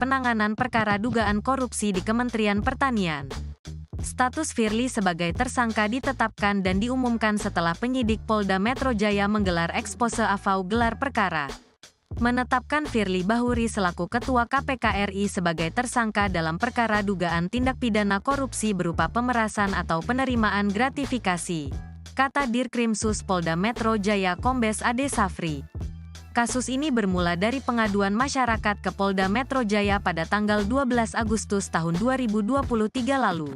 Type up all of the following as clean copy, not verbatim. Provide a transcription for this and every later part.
penanganan perkara dugaan korupsi di Kementerian Pertanian. Status Firly sebagai tersangka ditetapkan dan diumumkan setelah penyidik Polda Metro Jaya menggelar expose AFAU gelar perkara. Menetapkan Firly Bahuri selaku Ketua KPK RI sebagai tersangka dalam perkara dugaan tindak pidana korupsi berupa pemerasan atau penerimaan gratifikasi, kata Dirkrimsus Polda Metro Jaya Kombes Ade Safri. Kasus ini bermula dari pengaduan masyarakat ke Polda Metro Jaya pada tanggal 12 Agustus tahun 2023 lalu.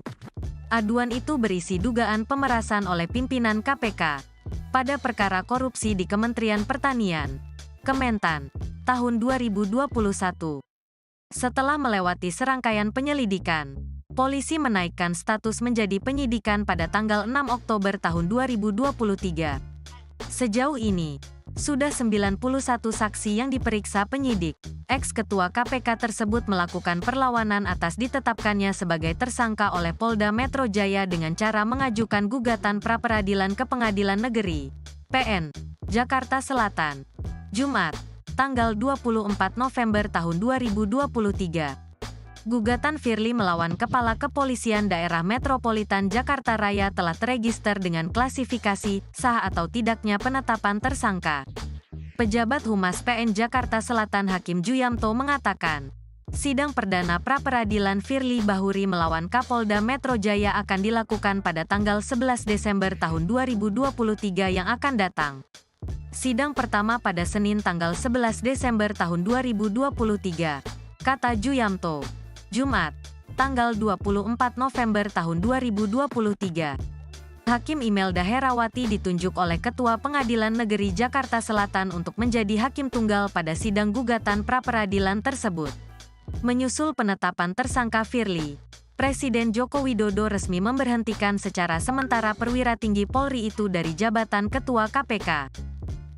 Aduan itu berisi dugaan pemerasan oleh pimpinan KPK pada perkara korupsi di Kementerian Pertanian, Kementan, tahun 2021. Setelah melewati serangkaian penyelidikan, polisi menaikkan status menjadi penyidikan pada tanggal 6 Oktober tahun 2023. Sejauh ini, sudah 91 saksi yang diperiksa penyidik. Ex-ketua KPK tersebut melakukan perlawanan atas ditetapkannya sebagai tersangka oleh Polda Metro Jaya dengan cara mengajukan gugatan pra-peradilan ke Pengadilan Negeri PN Jakarta Selatan, Jumat, tanggal 24 November tahun 2023. Gugatan Firly melawan Kepala Kepolisian Daerah Metropolitan Jakarta Raya telah terregister dengan klasifikasi sah atau tidaknya penetapan tersangka. Pejabat Humas PN Jakarta Selatan Hakim Juyamto mengatakan, sidang perdana pra-peradilan Firly Bahuri melawan Kapolda Metro Jaya akan dilakukan pada tanggal 11 Desember tahun 2023 yang akan datang. Sidang pertama pada Senin tanggal 11 Desember tahun 2023, kata Juyamto. Jumat, tanggal 24 November tahun 2023. Hakim Imelda Herawati ditunjuk oleh Ketua Pengadilan Negeri Jakarta Selatan untuk menjadi hakim tunggal pada sidang gugatan pra-peradilan tersebut. Menyusul penetapan tersangka Firly, Presiden Joko Widodo resmi memberhentikan secara sementara perwira tinggi Polri itu dari jabatan Ketua KPK.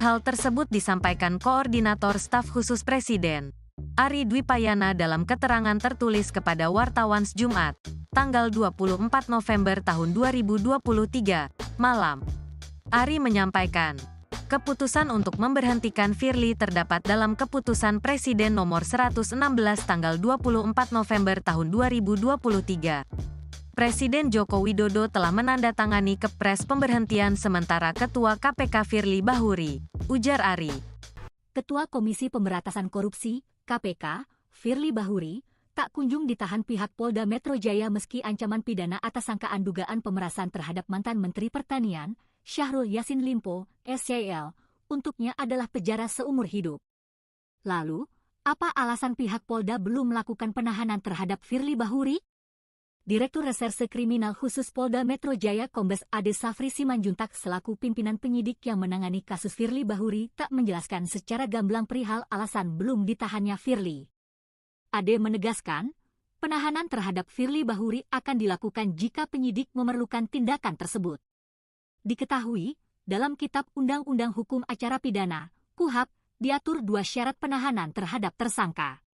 Hal tersebut disampaikan Koordinator Staf Khusus Presiden, Ari Dwipayana dalam keterangan tertulis kepada wartawan Jumat, tanggal 24 November tahun 2023, malam. Ari menyampaikan, keputusan untuk memberhentikan Firly terdapat dalam Keputusan Presiden Nomor 116 tanggal 24 November tahun 2023. Presiden Joko Widodo telah menandatangani Kepres pemberhentian sementara Ketua KPK Firly Bahuri, ujar Ari. Ketua Komisi Pemberantasan Korupsi, KPK, Firly Bahuri, tak kunjung ditahan pihak Polda Metro Jaya meski ancaman pidana atas sangkaan dugaan pemerasan terhadap mantan Menteri Pertanian, Syahrul Yassin Limpo, SYL, untuknya adalah penjara seumur hidup. Lalu, apa alasan pihak Polda belum melakukan penahanan terhadap Firly Bahuri? Direktur Reserse Kriminal Khusus Polda Metro Jaya Kombes Ade Safri Simanjuntak selaku pimpinan penyidik yang menangani kasus Firly Bahuri tak menjelaskan secara gamblang perihal alasan belum ditahannya Firly. Ade menegaskan, penahanan terhadap Firly Bahuri akan dilakukan jika penyidik memerlukan tindakan tersebut. Diketahui, dalam Kitab Undang-Undang Hukum Acara Pidana, KUHAP, diatur 2 syarat penahanan terhadap tersangka.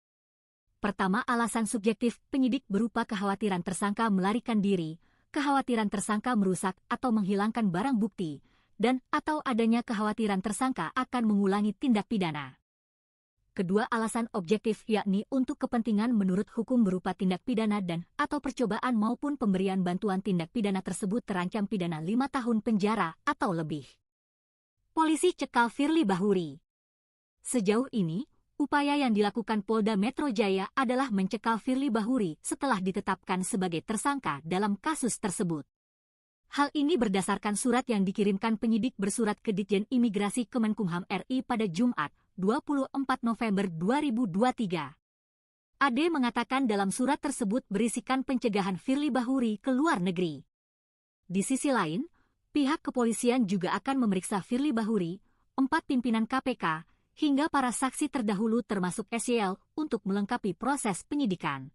Pertama, alasan subjektif penyidik berupa kekhawatiran tersangka melarikan diri, kekhawatiran tersangka merusak atau menghilangkan barang bukti, dan atau adanya kekhawatiran tersangka akan mengulangi tindak pidana. Kedua, alasan objektif yakni untuk kepentingan menurut hukum berupa tindak pidana dan atau percobaan maupun pemberian bantuan tindak pidana tersebut terancam pidana 5 tahun penjara atau lebih. Polisi cekal Firly Bahuri. Sejauh ini, upaya yang dilakukan Polda Metro Jaya adalah mencekal Firly Bahuri setelah ditetapkan sebagai tersangka dalam kasus tersebut. Hal ini berdasarkan surat yang dikirimkan penyidik bersurat ke Ditjen Imigrasi Kemenkumham RI pada Jumat, 24 November 2023. Ade mengatakan dalam surat tersebut berisikan pencegahan Firly Bahuri ke luar negeri. Di sisi lain, pihak kepolisian juga akan memeriksa Firly Bahuri, 4 pimpinan KPK, hingga para saksi terdahulu termasuk SYL untuk melengkapi proses penyidikan.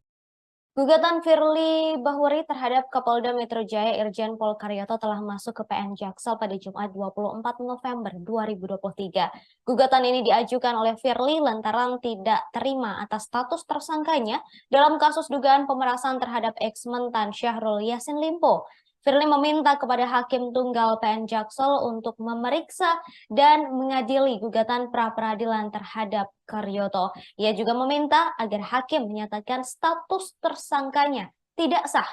Gugatan Firly Bahuri terhadap Kapolda Metro Jaya Irjen Pol Karyoto telah masuk ke PN Jaksel pada Jumat 24 November 2023. Gugatan ini diajukan oleh Firly lantaran tidak terima atas status tersangkanya dalam kasus dugaan pemerasan terhadap ex-mentan Syahrul Yassin Limpo. Firly meminta kepada Hakim Tunggal PN Jaksel untuk memeriksa dan mengadili gugatan pra-peradilan terhadap Karyoto. Ia juga meminta agar hakim menyatakan status tersangkanya tidak sah.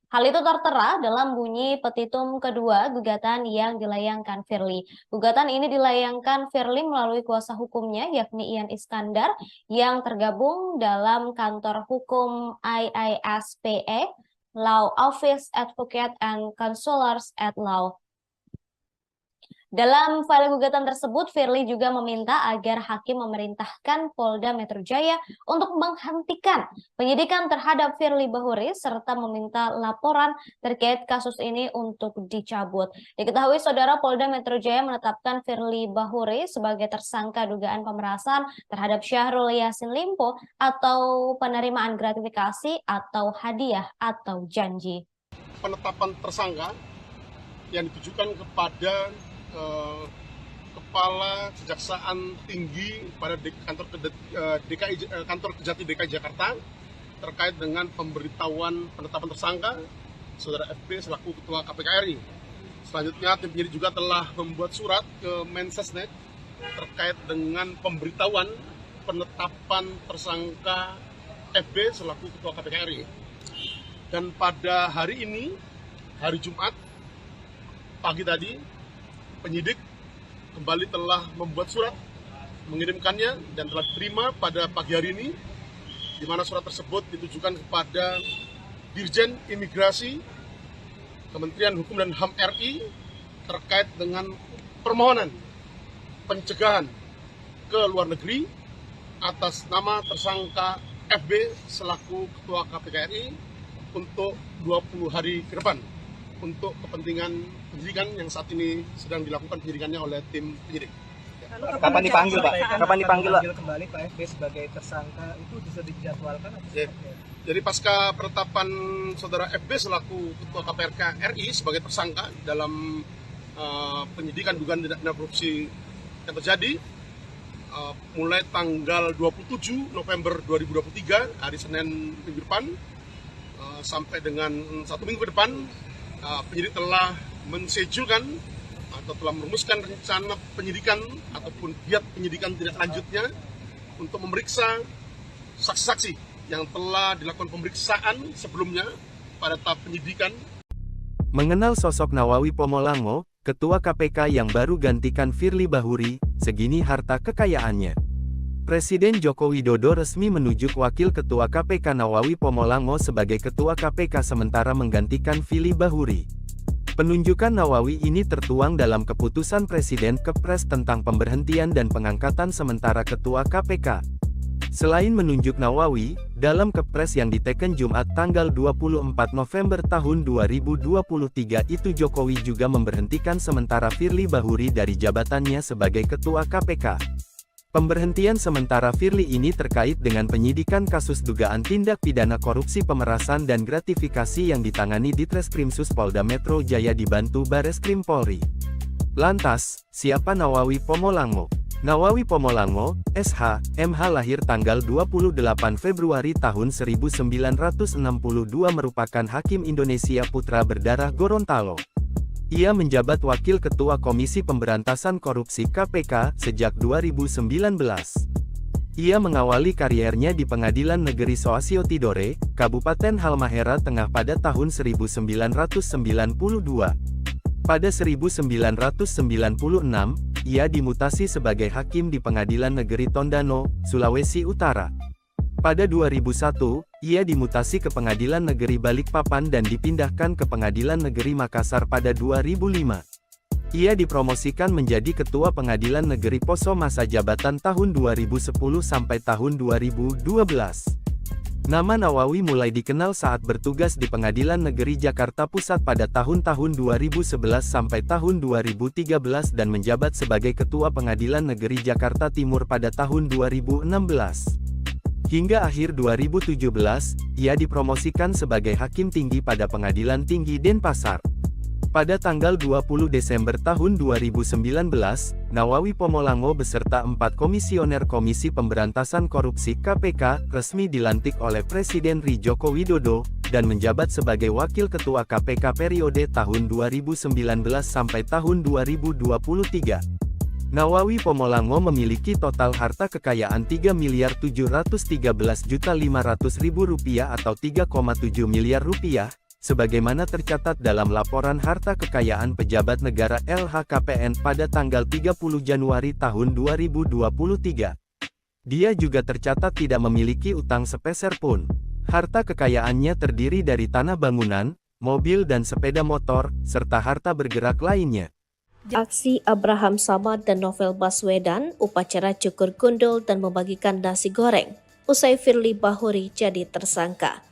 Hal itu tertera dalam bunyi petitum kedua gugatan yang dilayangkan Firly. Gugatan ini dilayangkan Firly melalui kuasa hukumnya yakni Ian Iskandar yang tergabung dalam kantor hukum IISPE, Law Office Advocate and Counselors at Law. Dalam file gugatan tersebut, Firly juga meminta agar hakim memerintahkan Polda Metro Jaya untuk menghentikan penyidikan terhadap Firly Bahuri serta meminta laporan terkait kasus ini untuk dicabut. Diketahui saudara, Polda Metro Jaya menetapkan Firly Bahuri sebagai tersangka dugaan pemerasan terhadap Syahrul Yassin Limpo atau penerimaan gratifikasi atau hadiah atau janji. Penetapan tersangka yang ditujukan kepada Kepala Kejaksaan Tinggi pada kantor Kejati DKI Jakarta terkait dengan pemberitahuan penetapan tersangka Saudara FB selaku Ketua KPK RI. Selanjutnya tim penyidik juga telah membuat surat ke Mensesnek terkait dengan pemberitahuan penetapan tersangka FB selaku Ketua KPK RI. Dan pada hari ini, hari Jumat pagi tadi, penyidik kembali telah membuat surat, mengirimkannya dan telah diterima pada pagi hari ini, di mana surat tersebut ditujukan kepada Dirjen Imigrasi Kementerian Hukum dan HAM RI terkait dengan permohonan pencegahan ke luar negeri atas nama tersangka FB selaku Ketua KPK RI untuk 20 hari ke depan untuk kepentingan penyidikan yang saat ini sedang dilakukan penyidikannya oleh tim penyidik. Kapan dipanggil, Pak? Kapan dipanggil, Pak? Kembali Pak FB sebagai tersangka itu bisa dijadwalkan atau Jadi pasca penetapan Saudara FB selaku Ketua KPK RI sebagai tersangka dalam penyidikan dugaan tindak pidana korupsi yang terjadi mulai tanggal 27 November 2023 hari Senin minggu depan sampai dengan 1 minggu ke depan, penyidik telah mensejulkan atau telah merumuskan rencana penyidikan ataupun giat penyidikan tindak lanjutnya untuk memeriksa saksi-saksi yang telah dilakukan pemeriksaan sebelumnya pada tahap penyidikan. Mengenal sosok Nawawi Pomolango, Ketua KPK yang baru gantikan Firly Bahuri, segini harta kekayaannya. Presiden Joko Widodo resmi menunjuk Wakil Ketua KPK Nawawi Pomolango sebagai Ketua KPK sementara menggantikan Firly Bahuri. Penunjukan Nawawi ini tertuang dalam keputusan Presiden Kepres tentang pemberhentian dan pengangkatan sementara Ketua KPK. Selain menunjuk Nawawi, dalam Kepres yang diteken Jumat tanggal 24 November tahun 2023 itu Jokowi juga memberhentikan sementara Firly Bahuri dari jabatannya sebagai Ketua KPK. Pemberhentian sementara Firly ini terkait dengan penyidikan kasus dugaan tindak pidana korupsi pemerasan dan gratifikasi yang ditangani Ditreskrimsus Polda Metro Jaya dibantu Bareskrim Polri. Lantas, siapa Nawawi Pomolango? Nawawi Pomolango, SH, MH lahir tanggal 28 Februari tahun 1962 merupakan hakim Indonesia putra berdarah Gorontalo. Ia menjabat Wakil Ketua Komisi Pemberantasan Korupsi KPK sejak 2019. Ia mengawali kariernya di Pengadilan Negeri Soasio Tidore, Kabupaten Halmahera Tengah pada tahun 1992. Pada 1996, ia dimutasi sebagai hakim di Pengadilan Negeri Tondano, Sulawesi Utara. Pada 2001, ia dimutasi ke Pengadilan Negeri Balikpapan dan dipindahkan ke Pengadilan Negeri Makassar pada 2005. Ia dipromosikan menjadi Ketua Pengadilan Negeri Poso masa jabatan tahun 2010 sampai tahun 2012. Nama Nawawi mulai dikenal saat bertugas di Pengadilan Negeri Jakarta Pusat pada tahun-tahun 2011 sampai tahun 2013 dan menjabat sebagai Ketua Pengadilan Negeri Jakarta Timur pada tahun 2016. Hingga akhir 2017, ia dipromosikan sebagai Hakim Tinggi pada Pengadilan Tinggi Denpasar. Pada tanggal 20 Desember tahun 2019, Nawawi Pomolango beserta 4 komisioner Komisi Pemberantasan Korupsi KPK resmi dilantik oleh Presiden RI Joko Widodo dan menjabat sebagai Wakil Ketua KPK periode tahun 2019 sampai tahun 2023. Nawawi Pomolango memiliki total harta kekayaan Rp3.713.500.000 atau Rp3,7 miliar, sebagaimana tercatat dalam laporan harta kekayaan pejabat negara LHKPN pada tanggal 30 Januari tahun 2023. Dia juga tercatat tidak memiliki utang sepeser pun. Harta kekayaannya terdiri dari tanah bangunan, mobil dan sepeda motor, serta harta bergerak lainnya. Aksi Abraham Samad dan Novel Baswedan, upacara cukur gundul dan membagikan nasi goreng, usai Firly Bahuri jadi tersangka.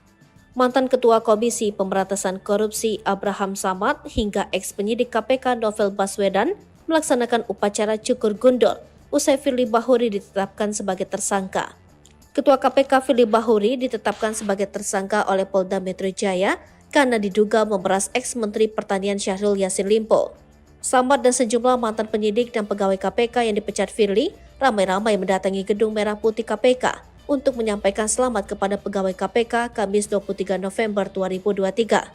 Mantan Ketua Komisi Pemberantasan Korupsi Abraham Samad hingga ex-penyidik KPK Novel Baswedan melaksanakan upacara cukur gundul, usai Firly Bahuri ditetapkan sebagai tersangka. Ketua KPK Firly Bahuri ditetapkan sebagai tersangka oleh Polda Metro Jaya karena diduga memeras ex-Menteri Pertanian Syahrul Yassin Limpo. Samad dan sejumlah mantan penyidik dan pegawai KPK yang dipecat Firly ramai-ramai mendatangi Gedung Merah Putih KPK untuk menyampaikan selamat kepada pegawai KPK Kamis 23 November 2023.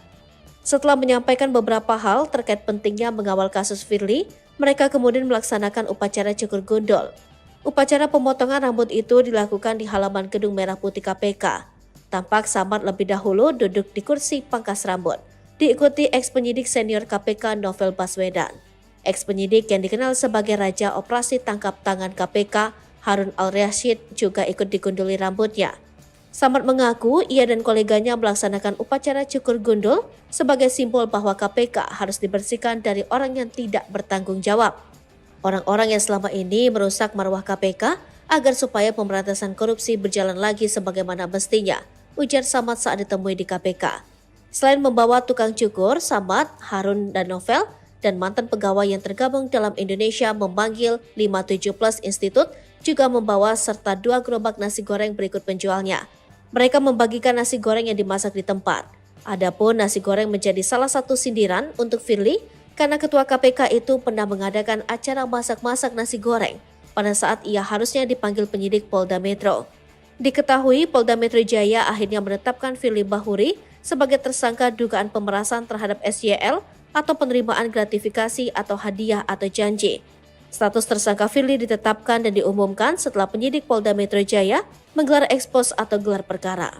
Setelah menyampaikan beberapa hal terkait pentingnya mengawal kasus Firly, mereka kemudian melaksanakan upacara cukur gundul. Upacara pemotongan rambut itu dilakukan di halaman Gedung Merah Putih KPK. Tampak Samad lebih dahulu duduk di kursi pangkas rambut, diikuti ex-penyidik senior KPK Novel Baswedan. Ex-penyidik yang dikenal sebagai Raja Operasi Tangkap Tangan KPK, Harun Al-Rashid, juga ikut digunduli rambutnya. Samad mengaku ia dan koleganya melaksanakan upacara cukur gundul sebagai simbol bahwa KPK harus dibersihkan dari orang yang tidak bertanggung jawab. Orang-orang yang selama ini merusak marwah KPK agar supaya pemberantasan korupsi berjalan lagi sebagaimana mestinya, ujar Samad saat ditemui di KPK. Selain membawa tukang cukur, Samad, Harun, dan Novel, dan mantan pegawai yang tergabung dalam Indonesia memanggil 57 Plus Institute juga membawa serta 2 gerobak nasi goreng berikut penjualnya. Mereka membagikan nasi goreng yang dimasak di tempat. Adapun nasi goreng menjadi salah satu sindiran untuk Firly karena Ketua KPK itu pernah mengadakan acara masak-masak nasi goreng pada saat ia harusnya dipanggil penyidik Polda Metro. Diketahui Polda Metro Jaya akhirnya menetapkan Firly Bahuri sebagai tersangka dugaan pemerasan terhadap SYL atau penerimaan gratifikasi atau hadiah atau janji. Status tersangka Firly ditetapkan dan diumumkan setelah penyidik Polda Metro Jaya menggelar ekspos atau gelar perkara.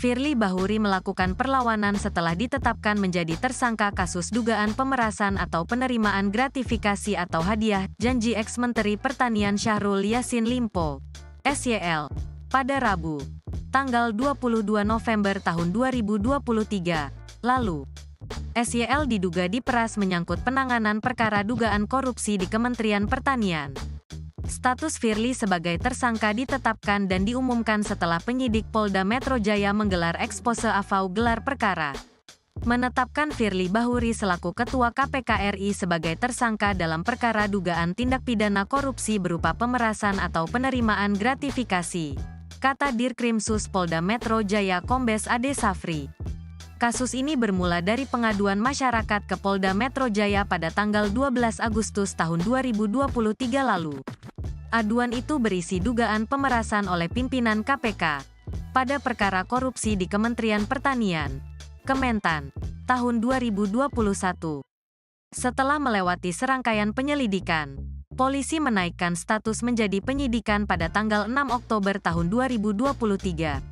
Firly Bahuri melakukan perlawanan setelah ditetapkan menjadi tersangka kasus dugaan pemerasan atau penerimaan gratifikasi atau hadiah janji ex-Menteri Pertanian Syahrul Yassin Limpo, SYL, pada Rabu, tanggal 22 November tahun 2023, lalu. SYL diduga diperas menyangkut penanganan perkara dugaan korupsi di Kementerian Pertanian. Status Firly sebagai tersangka ditetapkan dan diumumkan setelah penyidik Polda Metro Jaya menggelar ekspose AFAU gelar perkara. Menetapkan Firly Bahuri selaku Ketua KPK RI sebagai tersangka dalam perkara dugaan tindak pidana korupsi berupa pemerasan atau penerimaan gratifikasi, kata Dirkrimsus Polda Metro Jaya Kombes Ade Safri. Kasus ini bermula dari pengaduan masyarakat ke Polda Metro Jaya pada tanggal 12 Agustus tahun 2023 lalu. Aduan itu berisi dugaan pemerasan oleh pimpinan KPK pada perkara korupsi di Kementerian Pertanian, Kementan, tahun 2021. Setelah melewati serangkaian penyelidikan, polisi menaikkan status menjadi penyidikan pada tanggal 6 Oktober tahun 2023.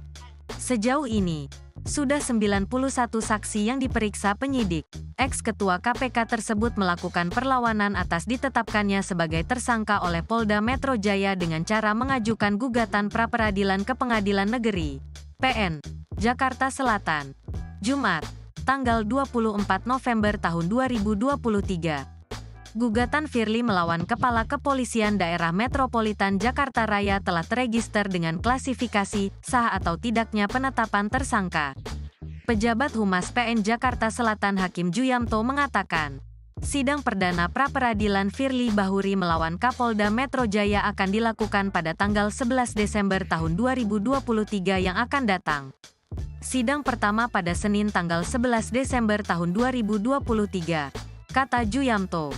Sejauh ini, sudah 91 saksi yang diperiksa penyidik. Ex-ketua KPK tersebut melakukan perlawanan atas ditetapkannya sebagai tersangka oleh Polda Metro Jaya dengan cara mengajukan gugatan pra-peradilan ke Pengadilan Negeri, PN, Jakarta Selatan, Jumat, tanggal 24 November tahun 2023. Gugatan Firly melawan Kepala Kepolisian Daerah Metropolitan Jakarta Raya telah terregister dengan klasifikasi sah atau tidaknya penetapan tersangka. Pejabat Humas PN Jakarta Selatan Hakim Juyamto mengatakan, sidang perdana pra-peradilan Firly Bahuri melawan Kapolda Metro Jaya akan dilakukan pada tanggal 11 Desember tahun 2023 yang akan datang. Sidang pertama pada Senin tanggal 11 Desember tahun 2023, kata Juyamto.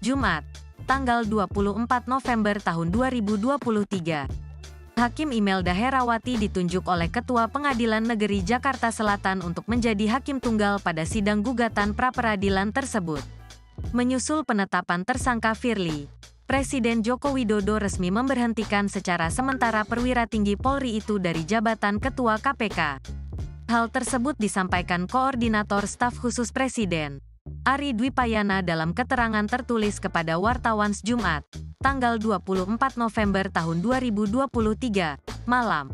Jumat, tanggal 24 November tahun 2023. Hakim Imelda Herawati ditunjuk oleh Ketua Pengadilan Negeri Jakarta Selatan untuk menjadi hakim tunggal pada sidang gugatan pra-peradilan tersebut. Menyusul penetapan tersangka Firly, Presiden Joko Widodo resmi memberhentikan secara sementara perwira tinggi Polri itu dari jabatan Ketua KPK. Hal tersebut disampaikan Koordinator Staf Khusus Presiden, Ari Dwipayana dalam keterangan tertulis kepada wartawan Jumat, tanggal 24 November tahun 2023, malam.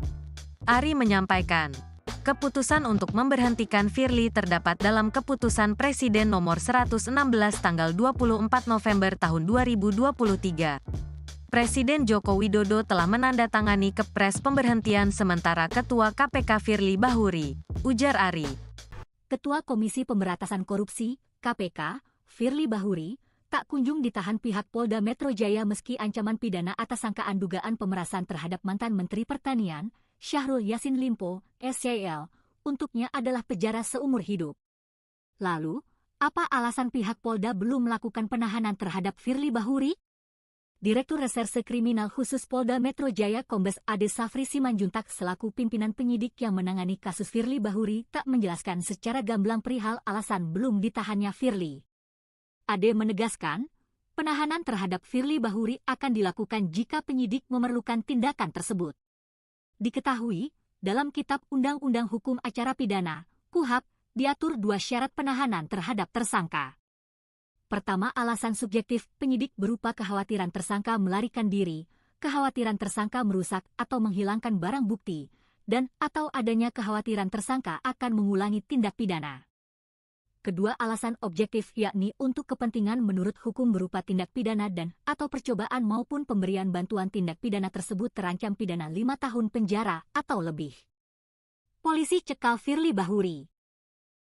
Ari menyampaikan, keputusan untuk memberhentikan Firly terdapat dalam Keputusan Presiden Nomor 116 tanggal 24 November tahun 2023. Presiden Joko Widodo telah menandatangani Kepres pemberhentian sementara Ketua KPK Firly Bahuri, ujar Ari. Ketua Komisi Pemberantasan Korupsi, KPK, Firly Bahuri, tak kunjung ditahan pihak Polda Metro Jaya meski ancaman pidana atas sangkaan dugaan pemerasan terhadap mantan Menteri Pertanian, Syahrul Yassin Limpo, SYL, untuknya adalah penjara seumur hidup. Lalu, apa alasan pihak Polda belum melakukan penahanan terhadap Firly Bahuri? Direktur Reserse Kriminal Khusus Polda Metro Jaya Kombes Ade Safri Simanjuntak selaku pimpinan penyidik yang menangani kasus Firly Bahuri tak menjelaskan secara gamblang perihal alasan belum ditahannya Firly. Ade menegaskan, penahanan terhadap Firly Bahuri akan dilakukan jika penyidik memerlukan tindakan tersebut. Diketahui, dalam Kitab Undang-Undang Hukum Acara Pidana, KUHAP, diatur 2 syarat penahanan terhadap tersangka. Pertama, alasan subjektif penyidik berupa kekhawatiran tersangka melarikan diri, kekhawatiran tersangka merusak atau menghilangkan barang bukti, dan atau adanya kekhawatiran tersangka akan mengulangi tindak pidana. Kedua, alasan objektif yakni untuk kepentingan menurut hukum berupa tindak pidana dan atau percobaan maupun pemberian bantuan tindak pidana tersebut terancam pidana 5 tahun penjara atau lebih. Polisi cekal Firly Bahuri.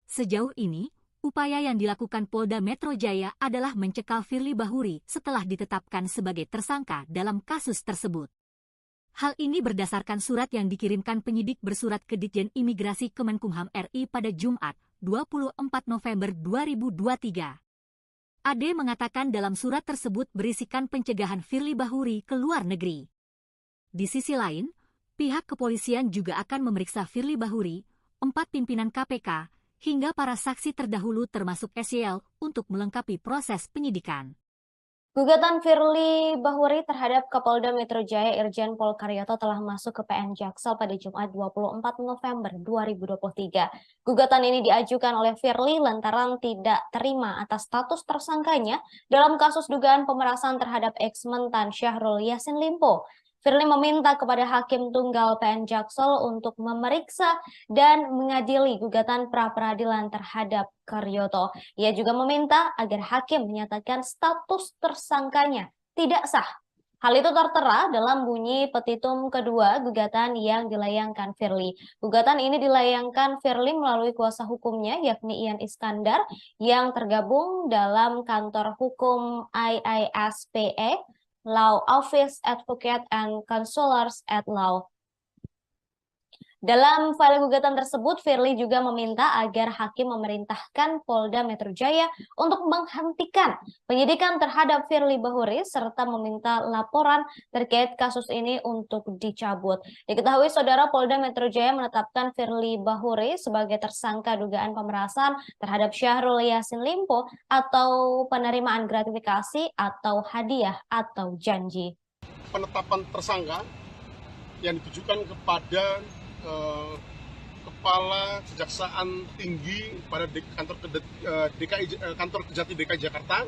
Sejauh ini, upaya yang dilakukan Polda Metro Jaya adalah mencekal Firly Bahuri setelah ditetapkan sebagai tersangka dalam kasus tersebut. Hal ini berdasarkan surat yang dikirimkan penyidik bersurat ke Ditjen Imigrasi Kemenkumham RI pada Jumat, 24 November 2023. Ade mengatakan dalam surat tersebut berisikan pencegahan Firly Bahuri ke luar negeri. Di sisi lain, pihak kepolisian juga akan memeriksa Firly Bahuri, 4 pimpinan KPK, hingga para saksi terdahulu termasuk SYL untuk melengkapi proses penyidikan. Gugatan Firly Bahuri terhadap Kapolda Metro Jaya Irjen Pol Karyoto telah masuk ke PN Jaksel pada Jumat 24 November 2023. Gugatan ini diajukan oleh Firly lantaran tidak terima atas status tersangkanya dalam kasus dugaan pemerasan terhadap ex-mentan Syahrul Yassin Limpo. Firly meminta kepada Hakim Tunggal PN Jaksel untuk memeriksa dan mengadili gugatan pra-peradilan terhadap Karyoto. Ia juga meminta agar hakim menyatakan status tersangkanya tidak sah. Hal itu tertera dalam bunyi petitum kedua gugatan yang dilayangkan Firly. Gugatan ini dilayangkan Firly melalui kuasa hukumnya yakni Ian Iskandar yang tergabung dalam kantor hukum IISPE, Law Office Advocate and Counselors at Law. Dalam file gugatan tersebut, Firly juga meminta agar hakim memerintahkan Polda Metro Jaya untuk menghentikan penyidikan terhadap Firly Bahuri serta meminta laporan terkait kasus ini untuk dicabut. Diketahui saudara, Polda Metro Jaya menetapkan Firly Bahuri sebagai tersangka dugaan pemerasan terhadap Syahrul Yassin Limpo atau penerimaan gratifikasi atau hadiah atau janji. Penetapan tersangka yang ditujukan kepada Kepala Kejaksaan Tinggi pada kantor Kejati DKI Jakarta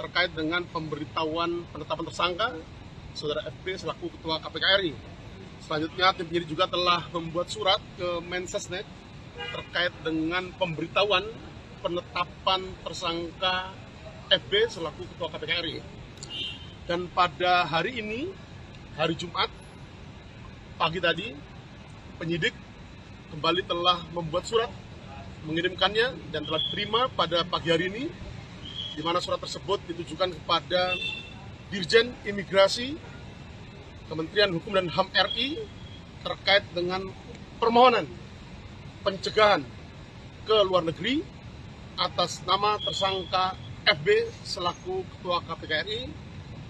terkait dengan pemberitahuan penetapan tersangka Saudara FB selaku Ketua KPK RI. Selanjutnya tim penyidik juga telah membuat surat ke Mensesnek terkait dengan pemberitahuan penetapan tersangka FB selaku Ketua KPK RI. Dan pada hari ini, hari Jumat pagi tadi, penyidik kembali telah membuat surat, mengirimkannya dan telah diterima pada pagi hari ini, di mana surat tersebut ditujukan kepada Dirjen Imigrasi Kementerian Hukum dan HAM RI terkait dengan permohonan pencegahan ke luar negeri atas nama tersangka FB selaku Ketua KPK RI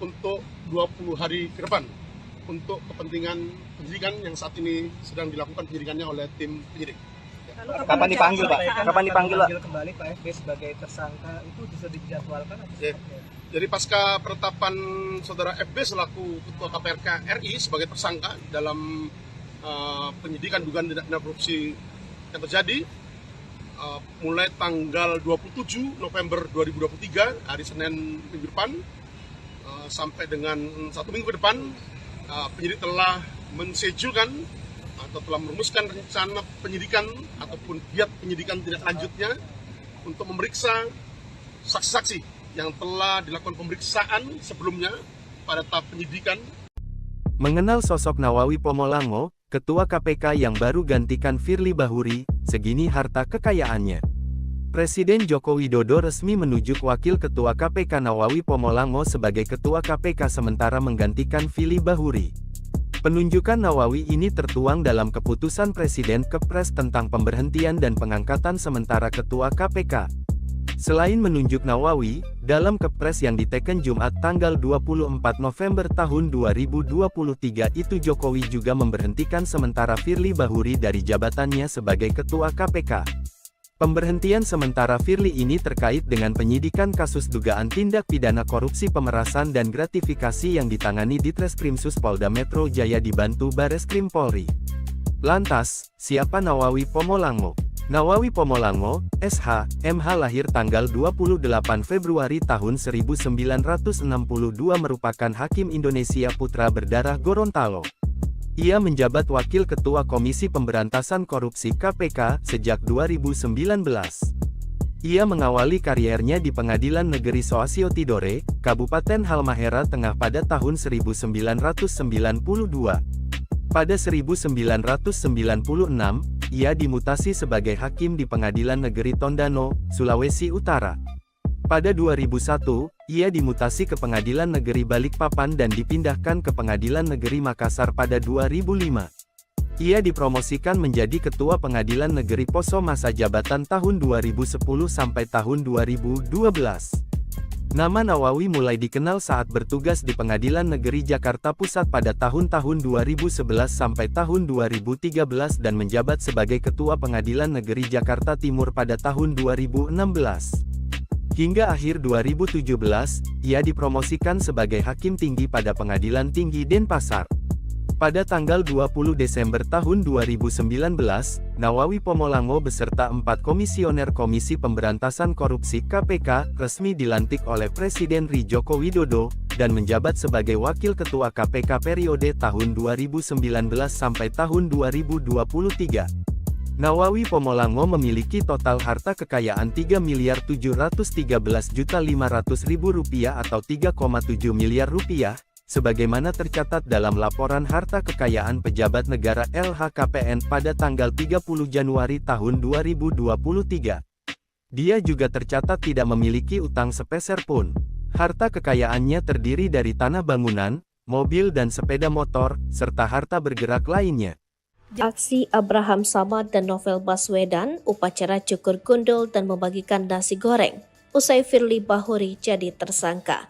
untuk 20 hari ke depan. untuk kepentingan penyidikan yang saat ini sedang dilakukan penyidikannya oleh tim penyidik. Kapan dipanggil, Pak? Kapan dipanggil, Pak? Kembali Pak FB sebagai tersangka itu bisa dijadwalkan atau seperti apa? Jadi pasca penetapan saudara FB selaku Ketua KPK RI sebagai tersangka dalam penyidikan dugaan tindak pidana korupsi yang terjadi mulai tanggal 27 November 2023 hari Senin minggu depan sampai dengan 1 minggu ke depan penyidik telah mensejulkan atau telah merumuskan rencana penyidikan ataupun giat penyidikan tindak lanjutnya untuk memeriksa saksi-saksi yang telah dilakukan pemeriksaan sebelumnya pada tahap penyidikan. Mengenal sosok Nawawi Pomolango, Ketua KPK yang baru gantikan Firly Bahuri, segini harta kekayaannya. Presiden Joko Widodo resmi menunjuk Wakil Ketua KPK Nawawi Pomolango sebagai Ketua KPK sementara menggantikan Firly Bahuri. Penunjukan Nawawi ini tertuang dalam keputusan Presiden Kepres tentang pemberhentian dan pengangkatan sementara Ketua KPK. Selain menunjuk Nawawi, dalam Kepres yang diteken Jumat tanggal 24 November tahun 2023 itu Jokowi juga memberhentikan sementara Firly Bahuri dari jabatannya sebagai Ketua KPK. Pemberhentian sementara Firly ini terkait dengan penyidikan kasus dugaan tindak pidana korupsi pemerasan dan gratifikasi yang ditangani di Treskrimsus Polda Metro Jaya dibantu Bareskrim Polri. Lantas, siapa Nawawi Pomolango? Nawawi Pomolango, SH, MH lahir tanggal 28 Februari tahun 1962 merupakan hakim Indonesia putra berdarah Gorontalo. Ia menjabat Wakil Ketua Komisi Pemberantasan Korupsi KPK sejak 2019. Ia mengawali kariernya di Pengadilan Negeri Soasio Tidore, Kabupaten Halmahera Tengah pada tahun 1992. Pada 1996, ia dimutasi sebagai hakim di Pengadilan Negeri Tondano, Sulawesi Utara. Pada 2001, ia dimutasi ke Pengadilan Negeri Balikpapan dan dipindahkan ke Pengadilan Negeri Makassar pada 2005. Ia dipromosikan menjadi Ketua Pengadilan Negeri Poso masa jabatan tahun 2010 sampai tahun 2012. Nama Nawawi mulai dikenal saat bertugas di Pengadilan Negeri Jakarta Pusat pada tahun-tahun 2011 sampai tahun 2013 dan menjabat sebagai Ketua Pengadilan Negeri Jakarta Timur pada tahun 2016. Hingga akhir 2017, ia dipromosikan sebagai Hakim Tinggi pada Pengadilan Tinggi Denpasar. Pada tanggal 20 Desember tahun 2019, Nawawi Pomolango beserta 4 komisioner Komisi Pemberantasan Korupsi KPK resmi dilantik oleh Presiden RI Joko Widodo dan menjabat sebagai Wakil Ketua KPK periode tahun 2019 sampai tahun 2023. Nawawi Pomolango memiliki total harta kekayaan Rp3.713.500.000 atau Rp3,7 miliar, sebagaimana tercatat dalam laporan harta kekayaan pejabat negara LHKPN pada tanggal 30 Januari tahun 2023. Dia juga tercatat tidak memiliki utang sepeser pun. Harta kekayaannya terdiri dari tanah bangunan, mobil dan sepeda motor, serta harta bergerak lainnya. Aksi Abraham Samad dan Novel Baswedan, upacara cukur gundul dan membagikan nasi goreng, usai Firly Bahuri jadi tersangka.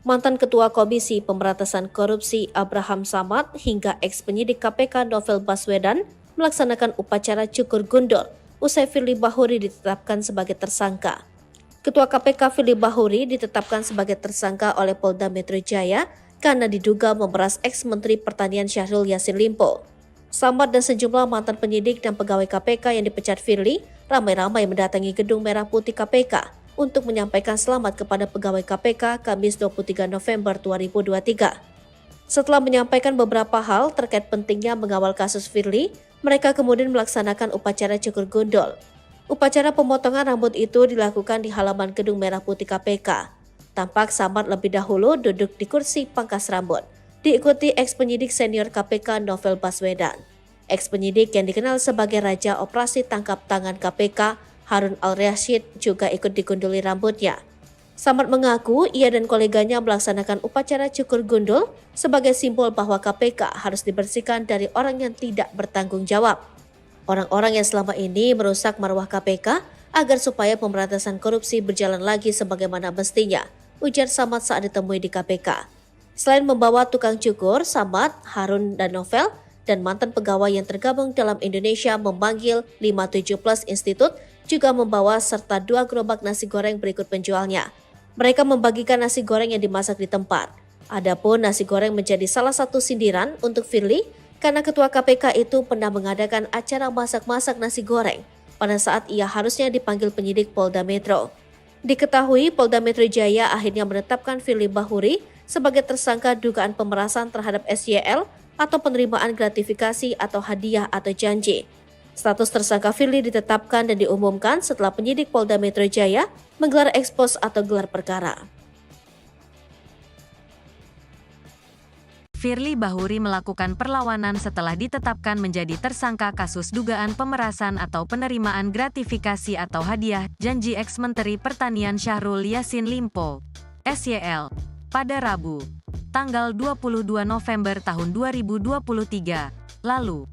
Mantan Ketua Komisi Pemberantasan Korupsi Abraham Samad hingga ex-penyidik KPK Novel Baswedan melaksanakan upacara cukur gundul usai Firly Bahuri ditetapkan sebagai tersangka. Ketua KPK Firly Bahuri ditetapkan sebagai tersangka oleh Polda Metro Jaya karena diduga memeras ex-Menteri Pertanian Syahrul Yassin Limpo. Samad dan sejumlah mantan penyidik dan pegawai KPK yang dipecat Firly ramai-ramai mendatangi Gedung Merah Putih KPK untuk menyampaikan selamat kepada pegawai KPK Kamis 23 November 2023. Setelah menyampaikan beberapa hal terkait pentingnya mengawal kasus Firly, mereka kemudian melaksanakan upacara cukur gundul. Upacara pemotongan rambut itu dilakukan di halaman Gedung Merah Putih KPK. Tampak Samad lebih dahulu duduk di kursi pangkas rambut, diikuti ex-penyidik senior KPK Novel Baswedan. Ex-penyidik yang dikenal sebagai Raja Operasi Tangkap Tangan KPK, Harun Al-Rashid juga ikut digunduli rambutnya. Samad mengaku ia dan koleganya melaksanakan upacara cukur gundul sebagai simbol bahwa KPK harus dibersihkan dari orang yang tidak bertanggung jawab. Orang-orang yang selama ini merusak marwah KPK agar supaya pemberantasan korupsi berjalan lagi sebagaimana mestinya, ujar Samad saat ditemui di KPK. Selain membawa tukang cukur, Samad, Harun, dan Novel, dan mantan pegawai yang tergabung dalam Indonesia memanggil 57 Plus Institute juga membawa serta 2 gerobak nasi goreng berikut penjualnya. Mereka membagikan nasi goreng yang dimasak di tempat. Adapun nasi goreng menjadi salah satu sindiran untuk Firly karena Ketua KPK itu pernah mengadakan acara masak-masak nasi goreng pada saat ia harusnya dipanggil penyidik Polda Metro. Diketahui Polda Metro Jaya akhirnya menetapkan Firly Bahuri sebagai tersangka dugaan pemerasan terhadap SYL atau penerimaan gratifikasi atau hadiah atau janji. Status tersangka Firly ditetapkan dan diumumkan setelah penyidik Polda Metro Jaya menggelar ekspos atau gelar perkara. Firly Bahuri melakukan perlawanan setelah ditetapkan menjadi tersangka kasus dugaan pemerasan atau penerimaan gratifikasi atau hadiah janji ex-Menteri Pertanian Syahrul Yassin Limpo, SYL, pada Rabu, tanggal 22 November tahun 2023, lalu.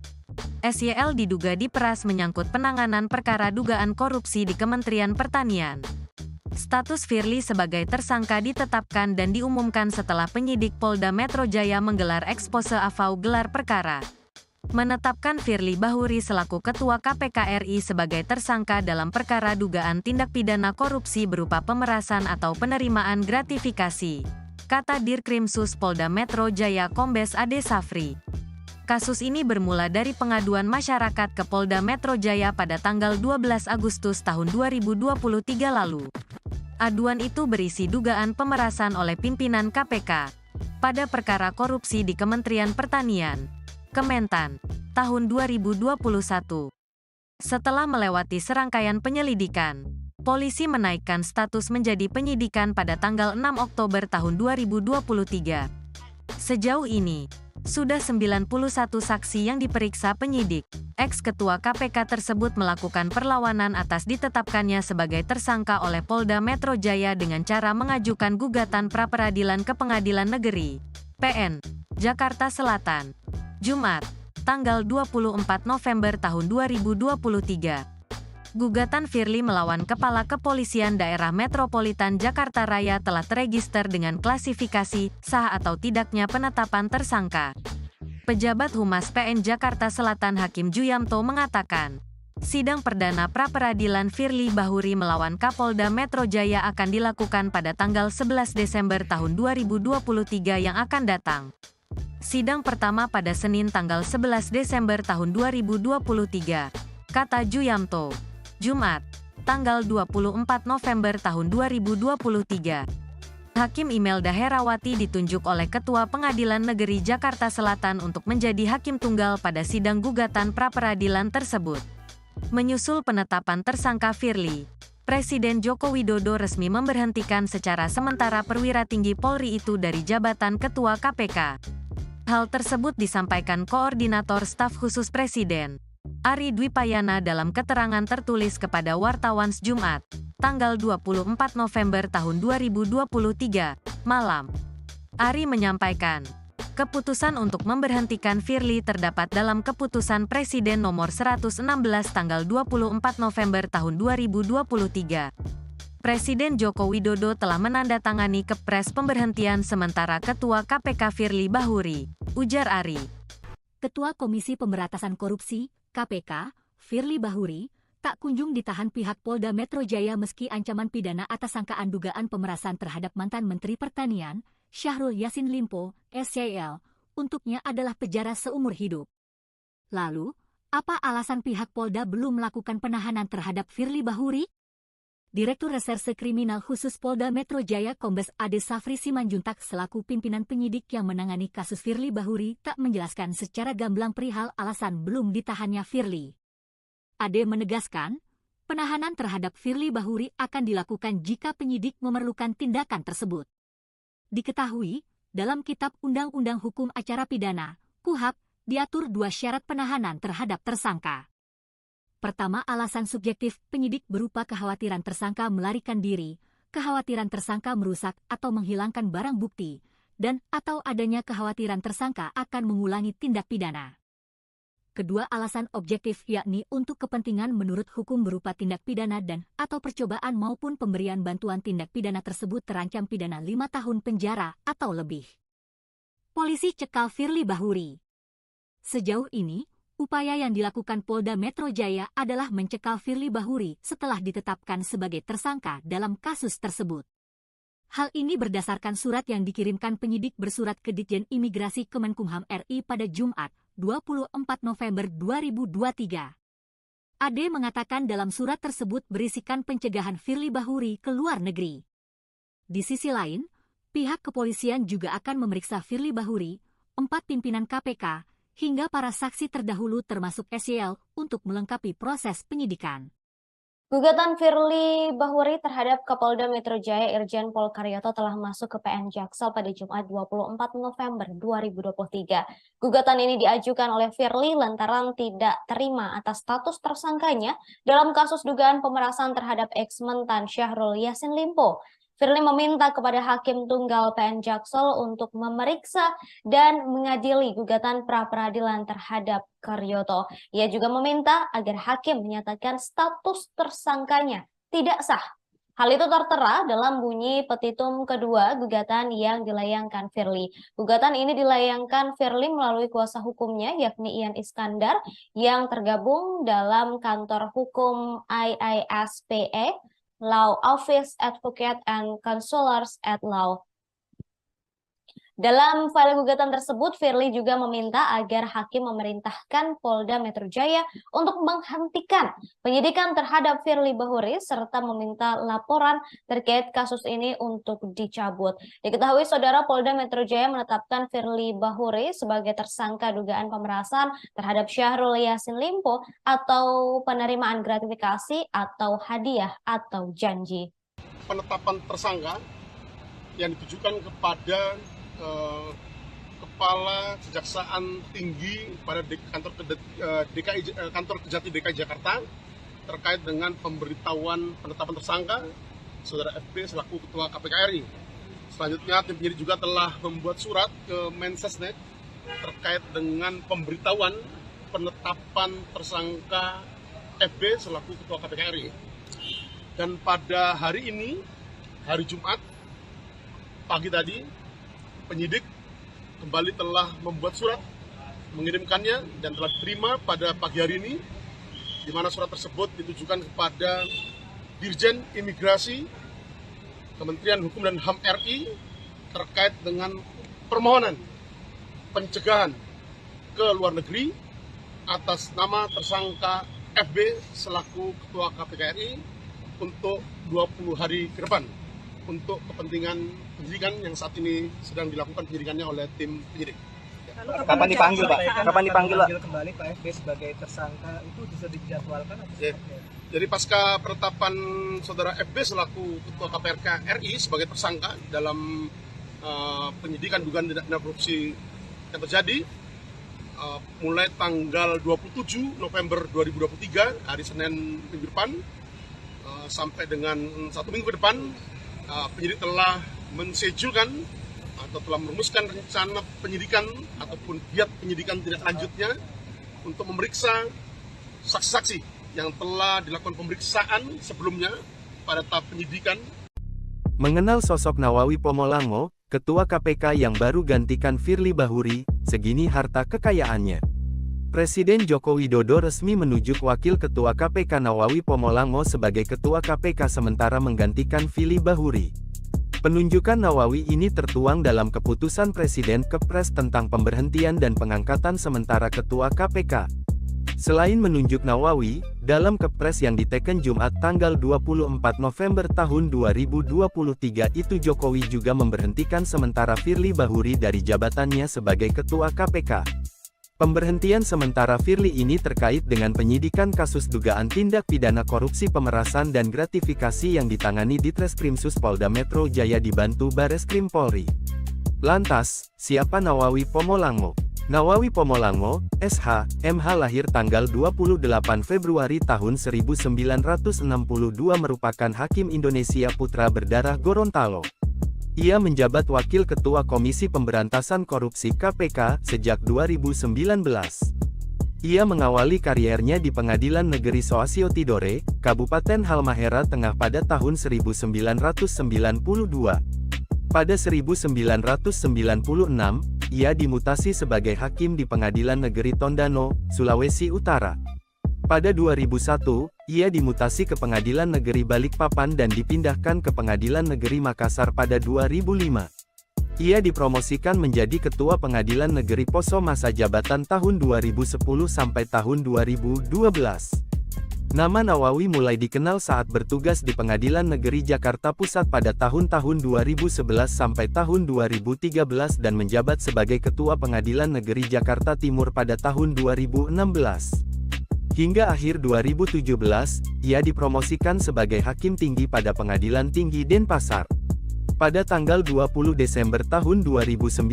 SYL diduga diperas menyangkut penanganan perkara dugaan korupsi di Kementerian Pertanian. Status Firly sebagai tersangka ditetapkan dan diumumkan setelah penyidik Polda Metro Jaya menggelar ekspose AFAU gelar perkara. Menetapkan Firly Bahuri selaku Ketua KPK RI sebagai tersangka dalam perkara dugaan tindak pidana korupsi berupa pemerasan atau penerimaan gratifikasi, kata Dirkrimsus Polda Metro Jaya Kombes Ade Safri. Kasus ini bermula dari pengaduan masyarakat ke Polda Metro Jaya pada tanggal 12 Agustus tahun 2023 lalu. Aduan itu berisi dugaan pemerasan oleh pimpinan KPK pada perkara korupsi di Kementerian Pertanian, Kementan, tahun 2021. Setelah melewati serangkaian penyelidikan, polisi menaikkan status menjadi penyidikan pada tanggal 6 Oktober tahun 2023. Sejauh ini, sudah 91 saksi yang diperiksa penyidik. Ex-ketua KPK tersebut melakukan perlawanan atas ditetapkannya sebagai tersangka oleh Polda Metro Jaya dengan cara mengajukan gugatan pra-peradilan ke Pengadilan Negeri PN Jakarta Selatan, Jumat, tanggal 24 November tahun 2023. Gugatan Firly melawan Kepala Kepolisian Daerah Metropolitan Jakarta Raya telah terregister dengan klasifikasi sah atau tidaknya penetapan tersangka. Pejabat Humas PN Jakarta Selatan Hakim Juyamto mengatakan, sidang perdana pra-peradilan Firly Bahuri melawan Kapolda Metro Jaya akan dilakukan pada tanggal 11 Desember tahun 2023 yang akan datang. Sidang pertama pada Senin tanggal 11 Desember tahun 2023, kata Juyamto. Jumat, tanggal 24 November tahun 2023. Hakim Imelda Herawati ditunjuk oleh Ketua Pengadilan Negeri Jakarta Selatan untuk menjadi hakim tunggal pada sidang gugatan pra-peradilan tersebut. Menyusul penetapan tersangka Firly, Presiden Joko Widodo resmi memberhentikan secara sementara perwira tinggi Polri itu dari jabatan Ketua KPK. Hal tersebut disampaikan Koordinator Staf Khusus Presiden, Ari Dwipayana dalam keterangan tertulis kepada wartawan Jumat, tanggal 24 November tahun 2023, malam. Ari menyampaikan, keputusan untuk memberhentikan Firly terdapat dalam Keputusan Presiden Nomor 116 tanggal 24 November tahun 2023. Presiden Joko Widodo telah menandatangani Kepres pemberhentian sementara Ketua KPK Firly Bahuri, ujar Ari. Ketua Komisi Pemberantasan Korupsi, KPK, Firly Bahuri, tak kunjung ditahan pihak Polda Metro Jaya meski ancaman pidana atas sangkaan dugaan pemerasan terhadap mantan Menteri Pertanian, Syahrul Yassin Limpo, SYL, untuknya adalah penjara seumur hidup. Lalu, apa alasan pihak Polda belum melakukan penahanan terhadap Firly Bahuri? Direktur Reserse Kriminal Khusus Polda Metro Jaya Kombes Ade Safri Simanjuntak selaku pimpinan penyidik yang menangani kasus Firly Bahuri tak menjelaskan secara gamblang perihal alasan belum ditahannya Firly. Ade menegaskan, penahanan terhadap Firly Bahuri akan dilakukan jika penyidik memerlukan tindakan tersebut. Diketahui, dalam Kitab Undang-Undang Hukum Acara Pidana, KUHAP, diatur 2 syarat penahanan terhadap tersangka. Pertama, alasan subjektif penyidik berupa kekhawatiran tersangka melarikan diri, kekhawatiran tersangka merusak atau menghilangkan barang bukti, dan atau adanya kekhawatiran tersangka akan mengulangi tindak pidana. Kedua, alasan objektif yakni untuk kepentingan menurut hukum berupa tindak pidana dan atau percobaan maupun pemberian bantuan tindak pidana tersebut terancam pidana 5 tahun penjara atau lebih. Polisi cekal Firly Bahuri. Sejauh ini, upaya yang dilakukan Polda Metro Jaya adalah mencekal Firly Bahuri setelah ditetapkan sebagai tersangka dalam kasus tersebut. Hal ini berdasarkan surat yang dikirimkan penyidik bersurat ke Ditjen Imigrasi Kemenkumham RI pada Jumat, 24 November 2023. AD mengatakan dalam surat tersebut berisikan pencegahan Firly Bahuri ke luar negeri. Di sisi lain, pihak kepolisian juga akan memeriksa Firly Bahuri, 4 pimpinan KPK, hingga para saksi terdahulu termasuk SYL untuk melengkapi proses penyidikan. Gugatan Firly Bahuri terhadap Kapolda Metro Jaya Irjen Pol Karyoto telah masuk ke PN Jaksel pada Jumat 24 November 2023. Gugatan ini diajukan oleh Firly lantaran tidak terima atas status tersangkanya dalam kasus dugaan pemerasan terhadap ex-mentan Syahrul Yassin Limpo. Firly meminta kepada Hakim Tunggal PN Jaksel untuk memeriksa dan mengadili gugatan pra-peradilan terhadap Karyoto. Ia juga meminta agar hakim menyatakan status tersangkanya tidak sah. Hal itu tertera dalam bunyi petitum kedua gugatan yang dilayangkan Firly. Gugatan ini dilayangkan Firly melalui kuasa hukumnya yakni Ian Iskandar yang tergabung dalam kantor hukum IISPE, Law Office Advocate and Counselors at Law. Dalam file gugatan tersebut, Firly juga meminta agar hakim memerintahkan Polda Metro Jaya untuk menghentikan penyidikan terhadap Firly Bahuri serta meminta laporan terkait kasus ini untuk dicabut. Diketahui saudara, Polda Metro Jaya menetapkan Firly Bahuri sebagai tersangka dugaan pemerasan terhadap Syahrul Yassin Limpo atau penerimaan gratifikasi atau hadiah atau janji. Penetapan tersangka yang ditujukan kepada Kepala Kejaksaan Tinggi pada kantor Kejati DKI Jakarta terkait dengan pemberitahuan penetapan tersangka Saudara FB selaku Ketua KPK RI. Selanjutnya tim penyidik juga telah membuat surat ke Mensesnek terkait dengan pemberitahuan penetapan tersangka FB selaku Ketua KPK RI. Dan pada hari ini, hari Jumat pagi tadi, penyidik kembali telah membuat surat, mengirimkannya dan telah diterima pada pagi hari ini, di mana surat tersebut ditujukan kepada Dirjen Imigrasi Kementerian Hukum dan HAM RI terkait dengan permohonan pencegahan ke luar negeri atas nama tersangka FB selaku Ketua KPK RI untuk 20 hari ke depan untuk kepentingan penyidikan yang saat ini sedang dilakukan penyidikannya oleh tim penyidik. Kapan dipanggil, Pak? Kapan dipanggil, Pak? Kembali Pak FB sebagai tersangka itu bisa dijadwalkan atau Jadi pasca penetapan Saudara FB selaku Ketua KPK RI sebagai tersangka dalam penyidikan dugaan tindak pidana korupsi yang terjadi mulai tanggal 27 November 2023 hari Senin minggu depan sampai dengan 1 minggu ke depan, penyidik telah mensejulkan atau telah merumuskan rencana penyidikan ataupun giat penyidikan tindak lanjutnya untuk memeriksa saksi-saksi yang telah dilakukan pemeriksaan sebelumnya pada tahap penyidikan. Mengenal sosok Nawawi Pomolango, Ketua KPK yang baru gantikan Firly Bahuri, segini harta kekayaannya. Presiden Joko Widodo resmi menunjuk Wakil Ketua KPK Nawawi Pomolango sebagai Ketua KPK sementara menggantikan Firly Bahuri. Penunjukan Nawawi ini tertuang dalam keputusan Presiden Kepres tentang pemberhentian dan pengangkatan sementara Ketua KPK. Selain menunjuk Nawawi, dalam Kepres yang diteken Jumat tanggal 24 November tahun 2023 itu Jokowi juga memberhentikan sementara Firly Bahuri dari jabatannya sebagai Ketua KPK. Pemberhentian sementara Firly ini terkait dengan penyidikan kasus dugaan tindak pidana korupsi pemerasan dan gratifikasi yang ditangani Ditreskrimsus Polda Metro Jaya dibantu Bareskrim Polri. Lantas, siapa Nawawi Pomolango? Nawawi Pomolango, SH, MH lahir tanggal 28 Februari tahun 1962 merupakan hakim Indonesia putra berdarah Gorontalo. Ia menjabat Wakil Ketua Komisi Pemberantasan Korupsi KPK sejak 2019. Ia mengawali kariernya di Pengadilan Negeri Soasio Tidore, Kabupaten Halmahera Tengah pada tahun 1992. Pada 1996, ia dimutasi sebagai hakim di Pengadilan Negeri Tondano, Sulawesi Utara. Pada 2001, ia dimutasi ke Pengadilan Negeri Balikpapan dan dipindahkan ke Pengadilan Negeri Makassar pada 2005. Ia dipromosikan menjadi Ketua Pengadilan Negeri Poso masa jabatan tahun 2010 sampai tahun 2012. Nama Nawawi mulai dikenal saat bertugas di Pengadilan Negeri Jakarta Pusat pada tahun-tahun 2011 sampai tahun 2013 dan menjabat sebagai Ketua Pengadilan Negeri Jakarta Timur pada tahun 2016. Hingga akhir 2017, ia dipromosikan sebagai Hakim Tinggi pada Pengadilan Tinggi Denpasar. Pada tanggal 20 Desember tahun 2019,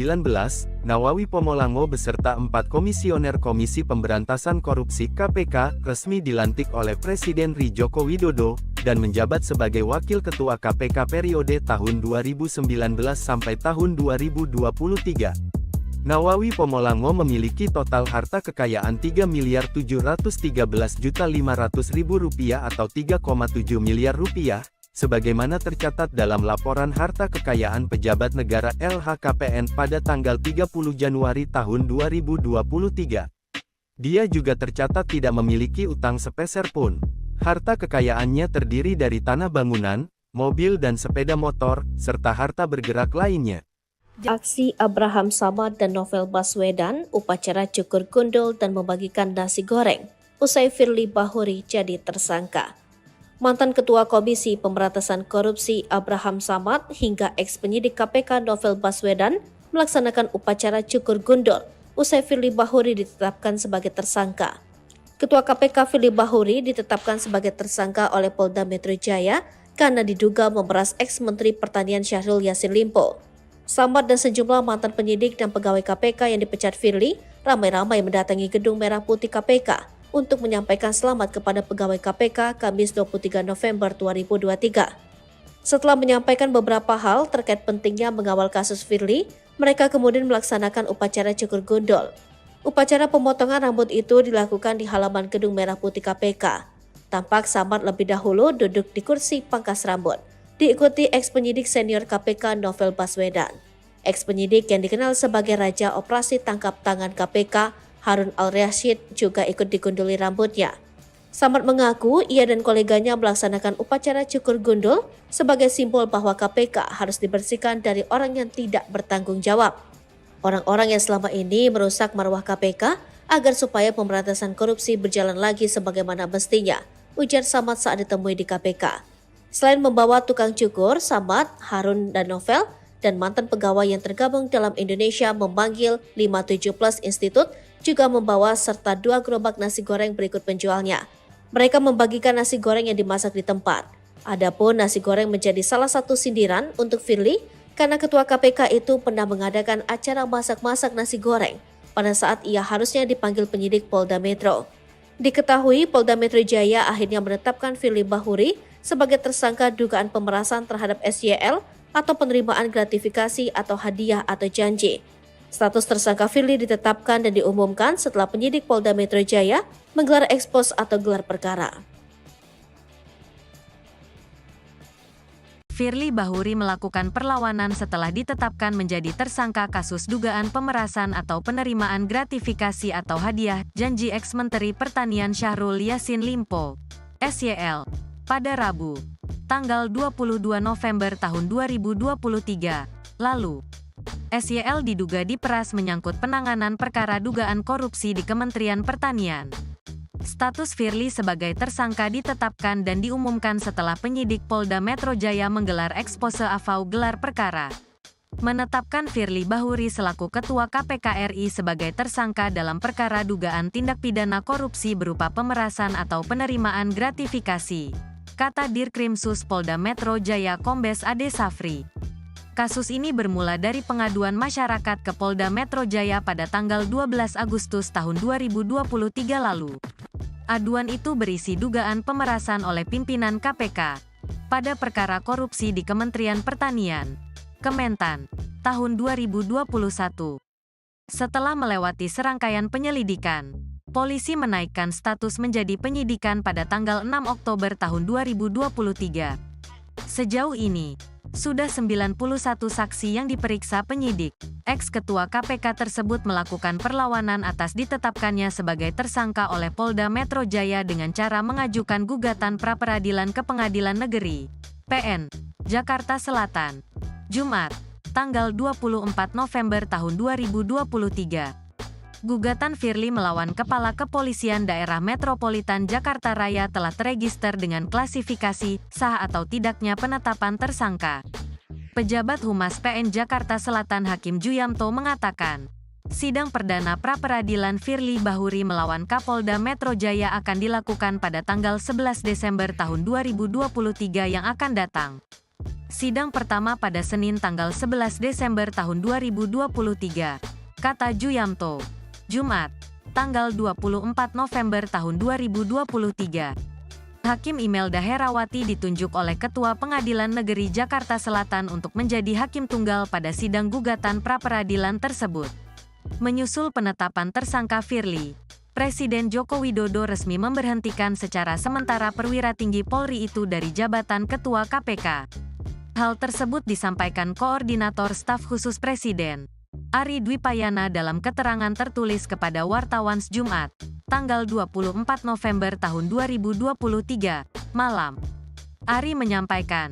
Nawawi Pomolango beserta 4 komisioner Komisi Pemberantasan Korupsi (KPK) resmi dilantik oleh Presiden RI Joko Widodo, dan menjabat sebagai Wakil Ketua KPK periode tahun 2019 sampai tahun 2023. Nawawi Pomolango memiliki total harta kekayaan Rp3.713.500.000 atau 3,7 miliar rupiah, sebagaimana tercatat dalam laporan harta kekayaan pejabat negara LHKPN pada tanggal 30 Januari tahun 2023. Dia juga tercatat tidak memiliki utang sepeser pun. Harta kekayaannya terdiri dari tanah bangunan, mobil dan sepeda motor, serta harta bergerak lainnya. Aksi Abraham Samad dan Novel Baswedan, upacara cukur gundul dan membagikan nasi goreng, usai Firly Bahuri jadi tersangka. Mantan Ketua Komisi Pemberantasan Korupsi Abraham Samad hingga ex-penyidik KPK Novel Baswedan melaksanakan upacara cukur gundul usai Firly Bahuri ditetapkan sebagai tersangka. Ketua KPK Firly Bahuri ditetapkan sebagai tersangka oleh Polda Metro Jaya karena diduga memeras ex-Menteri Pertanian Syahrul Yassin Limpo. Samad dan sejumlah mantan penyidik dan pegawai KPK yang dipecat Firly ramai-ramai mendatangi Gedung Merah Putih KPK untuk menyampaikan selamat kepada pegawai KPK Kamis 23 November 2023. Setelah menyampaikan beberapa hal terkait pentingnya mengawal kasus Firly, mereka kemudian melaksanakan upacara cukur gundul. Upacara pemotongan rambut itu dilakukan di halaman Gedung Merah Putih KPK. Tampak Samad lebih dahulu duduk di kursi pangkas rambut, diikuti ex-penyidik senior KPK Novel Baswedan. Ex-penyidik yang dikenal sebagai Raja Operasi Tangkap Tangan KPK, Harun Al-Rashid, juga ikut digunduli rambutnya. Samad mengaku ia dan koleganya melaksanakan upacara cukur gundul sebagai simbol bahwa KPK harus dibersihkan dari orang yang tidak bertanggung jawab. Orang-orang yang selama ini merusak marwah KPK agar supaya pemberantasan korupsi berjalan lagi sebagaimana mestinya, ujar Samad saat ditemui di KPK. Selain membawa tukang cukur, Samad, Harun, dan Novel, dan mantan pegawai yang tergabung dalam Indonesia memanggil 57 Plus Institute juga membawa serta 2 gerobak nasi goreng berikut penjualnya. Mereka membagikan nasi goreng yang dimasak di tempat. Adapun nasi goreng menjadi salah satu sindiran untuk Firly karena Ketua KPK itu pernah mengadakan acara masak-masak nasi goreng pada saat ia harusnya dipanggil penyidik Polda Metro. Diketahui Polda Metro Jaya akhirnya menetapkan Firly Bahuri sebagai tersangka dugaan pemerasan terhadap SYL atau penerimaan gratifikasi atau hadiah atau janji. Status tersangka Firly ditetapkan dan diumumkan setelah penyidik Polda Metro Jaya menggelar ekspos atau gelar perkara. Firly Bahuri melakukan perlawanan setelah ditetapkan menjadi tersangka kasus dugaan pemerasan atau penerimaan gratifikasi atau hadiah janji ex-Menteri Pertanian Syahrul Yassin Limpo, SYL, pada Rabu, tanggal 22 November tahun 2023, lalu. SYL diduga diperas menyangkut penanganan perkara dugaan korupsi di Kementerian Pertanian. Status Firly sebagai tersangka ditetapkan dan diumumkan setelah penyidik Polda Metro Jaya menggelar ekspose atau gelar perkara. Menetapkan Firly Bahuri selaku Ketua KPK RI sebagai tersangka dalam perkara dugaan tindak pidana korupsi berupa pemerasan atau penerimaan gratifikasi, kata Dirkrimsus Polda Metro Jaya Kombes Ade Safri. Kasus ini bermula dari pengaduan masyarakat ke Polda Metro Jaya pada tanggal 12 Agustus tahun 2023 lalu. Aduan itu berisi dugaan pemerasan oleh pimpinan KPK pada perkara korupsi di Kementerian Pertanian, Kementan, tahun 2021. Setelah melewati serangkaian penyelidikan, polisi menaikkan status menjadi penyidikan pada tanggal 6 Oktober tahun 2023. Sejauh ini, Sudah 91 saksi yang diperiksa penyidik. Ex-ketua KPK tersebut melakukan perlawanan atas ditetapkannya sebagai tersangka oleh Polda Metro Jaya dengan cara mengajukan gugatan pra-peradilan ke Pengadilan Negeri PN Jakarta Selatan. Jumat, tanggal 24 November tahun 2023. Gugatan Firly melawan Kepala Kepolisian Daerah Metropolitan Jakarta Raya telah terregister dengan klasifikasi sah atau tidaknya penetapan tersangka. Pejabat Humas PN Jakarta Selatan Hakim Juyamto mengatakan, sidang perdana pra-peradilan Firly Bahuri melawan Kapolda Metro Jaya akan dilakukan pada tanggal 11 Desember tahun 2023 yang akan datang. Sidang pertama pada Senin tanggal 11 Desember tahun 2023, kata Juyamto. Jumat, tanggal 24 November tahun 2023. Hakim Imelda Herawati ditunjuk oleh Ketua Pengadilan Negeri Jakarta Selatan untuk menjadi hakim tunggal pada sidang gugatan pra-peradilan tersebut. Menyusul penetapan tersangka Firly, Presiden Joko Widodo resmi memberhentikan secara sementara perwira tinggi Polri itu dari jabatan Ketua KPK. Hal tersebut disampaikan Koordinator Staf Khusus Presiden, Ari Dwipayana dalam keterangan tertulis kepada wartawan Jumat, tanggal 24 November tahun 2023, malam. Ari menyampaikan,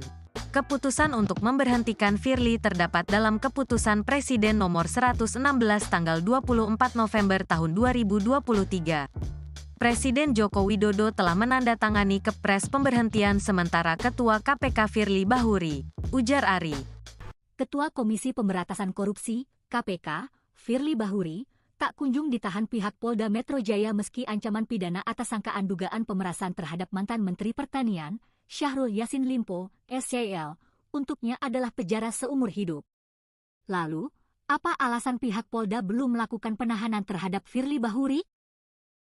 keputusan untuk memberhentikan Firly terdapat dalam Keputusan Presiden Nomor 116 tanggal 24 November tahun 2023. Presiden Joko Widodo telah menandatangani Kepres pemberhentian sementara Ketua KPK Firly Bahuri, ujar Ari. Ketua Komisi Pemberantasan Korupsi, KPK, Firly Bahuri, tak kunjung ditahan pihak Polda Metro Jaya meski ancaman pidana atas sangkaan dugaan pemerasan terhadap mantan Menteri Pertanian, Syahrul Yassin Limpo, SYL, untuknya adalah penjara seumur hidup. Lalu, apa alasan pihak Polda belum melakukan penahanan terhadap Firly Bahuri?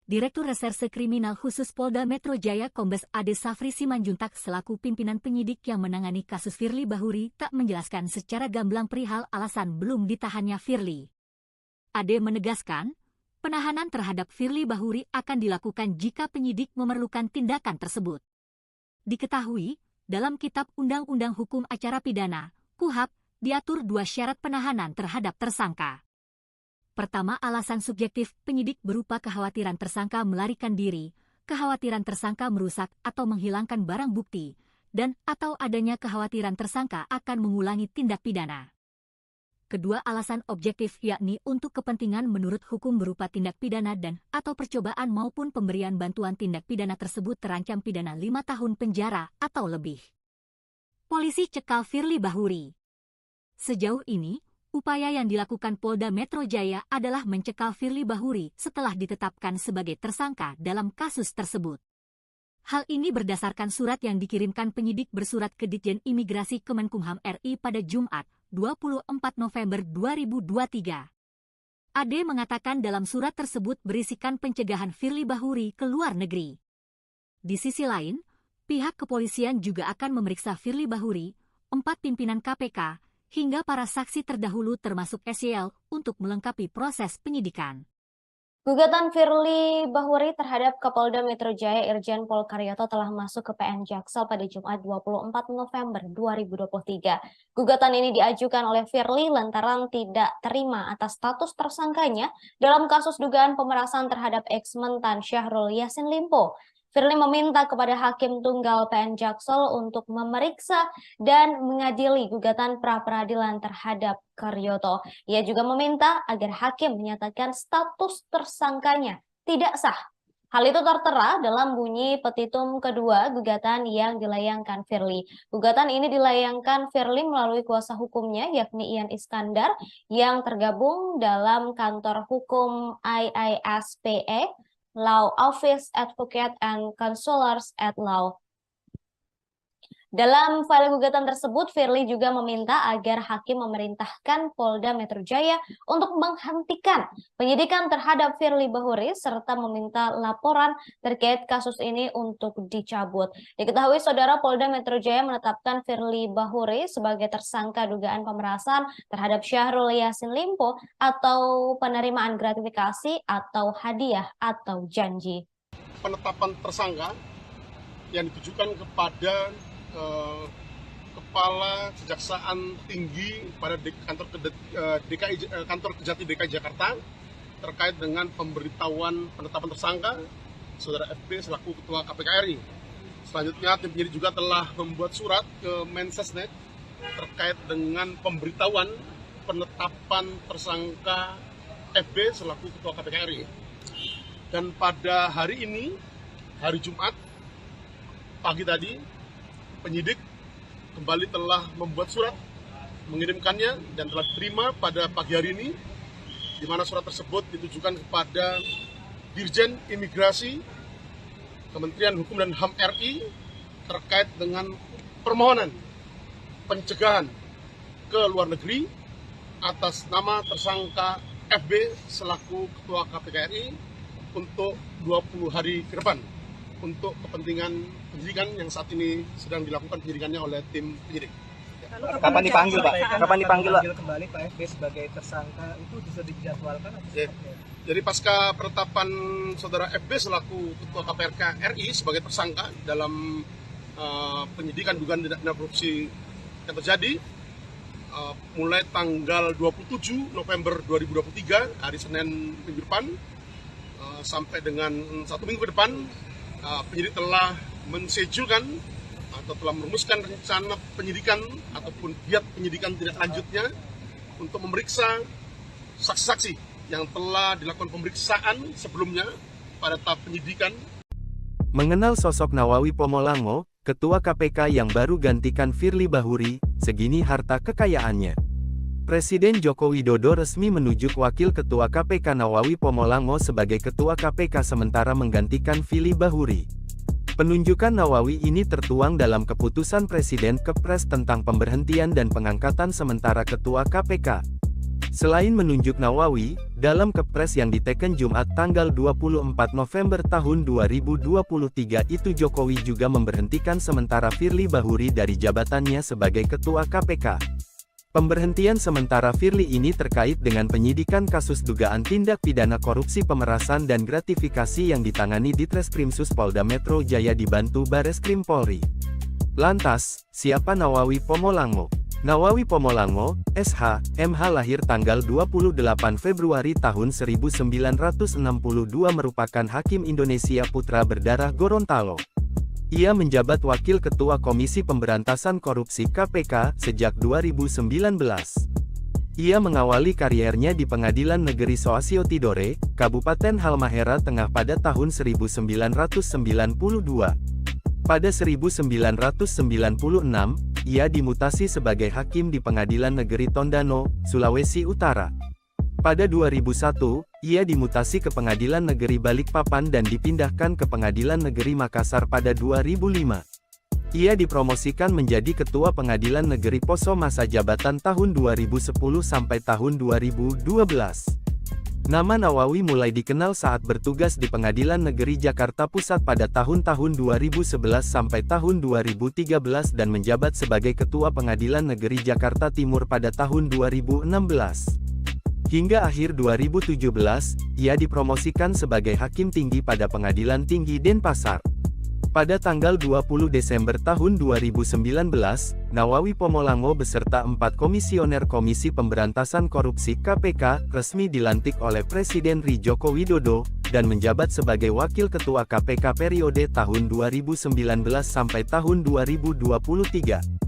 Direktur Reserse Kriminal Khusus Polda Metro Jaya Kombes Ade Safri Simanjuntak selaku pimpinan penyidik yang menangani kasus Firly Bahuri tak menjelaskan secara gamblang perihal alasan belum ditahannya Firly. Ade menegaskan, penahanan terhadap Firly Bahuri akan dilakukan jika penyidik memerlukan tindakan tersebut. Diketahui, dalam Kitab Undang-Undang Hukum Acara Pidana, KUHAP, diatur 2 syarat penahanan terhadap tersangka. Pertama, alasan subjektif penyidik berupa kekhawatiran tersangka melarikan diri, kekhawatiran tersangka merusak atau menghilangkan barang bukti, dan atau adanya kekhawatiran tersangka akan mengulangi tindak pidana. Kedua, alasan objektif yakni untuk kepentingan menurut hukum berupa tindak pidana dan atau percobaan maupun pemberian bantuan tindak pidana tersebut terancam pidana 5 tahun penjara atau lebih. Polisi cekal Firly Bahuri. Sejauh ini, upaya yang dilakukan Polda Metro Jaya adalah mencekal Firly Bahuri setelah ditetapkan sebagai tersangka dalam kasus tersebut. Hal ini berdasarkan surat yang dikirimkan penyidik bersurat ke Ditjen Imigrasi Kemenkumham RI pada Jumat, 24 November 2023. Ade mengatakan dalam surat tersebut berisikan pencegahan Firly Bahuri ke luar negeri. Di sisi lain, pihak kepolisian juga akan memeriksa Firly Bahuri, 4 pimpinan KPK, hingga para saksi terdahulu termasuk SYL untuk melengkapi proses penyidikan. Gugatan Firly Bahuri terhadap Kapolda Metro Jaya Irjen Pol Karyoto telah masuk ke PN Jaksel pada Jumat 24 November 2023. Gugatan ini diajukan oleh Firly lantaran tidak terima atas status tersangkanya dalam kasus dugaan pemerasan terhadap ex-mentan Syahrul Yassin Limpo. Firly meminta kepada Hakim Tunggal PN Jaksel untuk memeriksa dan mengadili gugatan pra-peradilan terhadap Karyoto. Ia juga meminta agar hakim menyatakan status tersangkanya tidak sah. Hal itu tertera dalam bunyi petitum kedua gugatan yang dilayangkan Firly. Gugatan ini dilayangkan Firly melalui kuasa hukumnya yakni Ian Iskandar yang tergabung dalam kantor hukum IISPE, Law Office Advocate and Counselors at Law. Dalam file gugatan tersebut, Firly juga meminta agar hakim memerintahkan Polda Metro Jaya untuk menghentikan penyidikan terhadap Firly Bahuri serta meminta laporan terkait kasus ini untuk dicabut. Diketahui Saudara, Polda Metro Jaya menetapkan Firly Bahuri sebagai tersangka dugaan pemerasan terhadap Syahrul Yassin Limpo atau penerimaan gratifikasi atau hadiah atau janji. Penetapan tersangka yang ditujukan kepada Kepala Kejaksaan Tinggi pada kantor Kejati DKI Jakarta terkait dengan pemberitahuan penetapan tersangka Saudara FB selaku Ketua KPK RI. Selanjutnya tim penyidik juga telah membuat surat ke Mensesnek terkait dengan pemberitahuan penetapan tersangka FB selaku Ketua KPK RI. Dan pada hari ini, hari Jumat pagi tadi, penyidik kembali telah membuat surat, mengirimkannya dan telah diterima pada pagi hari ini, di mana surat tersebut ditujukan kepada Dirjen Imigrasi Kementerian Hukum dan HAM RI terkait dengan permohonan pencegahan ke luar negeri atas nama tersangka FB selaku Ketua KPK RI untuk 20 hari ke depan untuk kepentingan penyidikan yang saat ini sedang dilakukan penyidikannya oleh tim penyidik. Kapan dipanggil, Pak? Kapan dipanggil, Pak? Kembali Pak FB sebagai tersangka itu bisa dijadwalkan atau Jadi pasca penetapan Saudara FB selaku Ketua KPK RI sebagai tersangka dalam penyidikan dugaan tindak pidana korupsi yang terjadi mulai tanggal 27 November 2023 hari Senin minggu depan sampai dengan 1 minggu ke depan, penyidik telah mensejulkan atau telah merumuskan rencana penyidikan ataupun giat penyidikan tindak lanjutnya untuk memeriksa saksi-saksi yang telah dilakukan pemeriksaan sebelumnya pada tahap penyidikan. Mengenal sosok Nawawi Pomolango, Ketua KPK yang baru gantikan Firly Bahuri, segini harta kekayaannya. Presiden Joko Widodo resmi menunjuk Wakil Ketua KPK Nawawi Pomolango sebagai Ketua KPK sementara menggantikan Firly Bahuri. Penunjukan Nawawi ini tertuang dalam keputusan Presiden Kepres tentang pemberhentian dan pengangkatan sementara Ketua KPK. Selain menunjuk Nawawi, dalam Kepres yang diteken Jumat tanggal 24 November tahun 2023 itu Jokowi juga memberhentikan sementara Firly Bahuri dari jabatannya sebagai Ketua KPK. Pemberhentian sementara Firly ini terkait dengan penyidikan kasus dugaan tindak pidana korupsi pemerasan dan gratifikasi yang ditangani di Treskrimsus Polda Metro Jaya dibantu Bareskrim Polri. Lantas, siapa Nawawi Pomolango? Nawawi Pomolango, SH, MH lahir tanggal 28 Februari tahun 1962 merupakan hakim Indonesia putra berdarah Gorontalo. Ia menjabat Wakil Ketua Komisi Pemberantasan Korupsi KPK sejak 2019. Ia mengawali kariernya di Pengadilan Negeri Soasio Tidore, Kabupaten Halmahera Tengah pada tahun 1992. Pada 1996, ia dimutasi sebagai hakim di Pengadilan Negeri Tondano, Sulawesi Utara. Pada 2001, ia dimutasi ke Pengadilan Negeri Balikpapan dan dipindahkan ke Pengadilan Negeri Makassar pada 2005. Ia dipromosikan menjadi Ketua Pengadilan Negeri Poso masa jabatan tahun 2010 sampai tahun 2012. Nama Nawawi mulai dikenal saat bertugas di Pengadilan Negeri Jakarta Pusat pada tahun-tahun 2011 sampai tahun 2013 dan menjabat sebagai Ketua Pengadilan Negeri Jakarta Timur pada tahun 2016. Hingga akhir 2017, ia dipromosikan sebagai Hakim Tinggi pada Pengadilan Tinggi Denpasar. Pada tanggal 20 Desember tahun 2019, Nawawi Pomolango beserta 4 komisioner Komisi Pemberantasan Korupsi KPK resmi dilantik oleh Presiden RI Joko Widodo, dan menjabat sebagai Wakil Ketua KPK periode tahun 2019 sampai tahun 2023.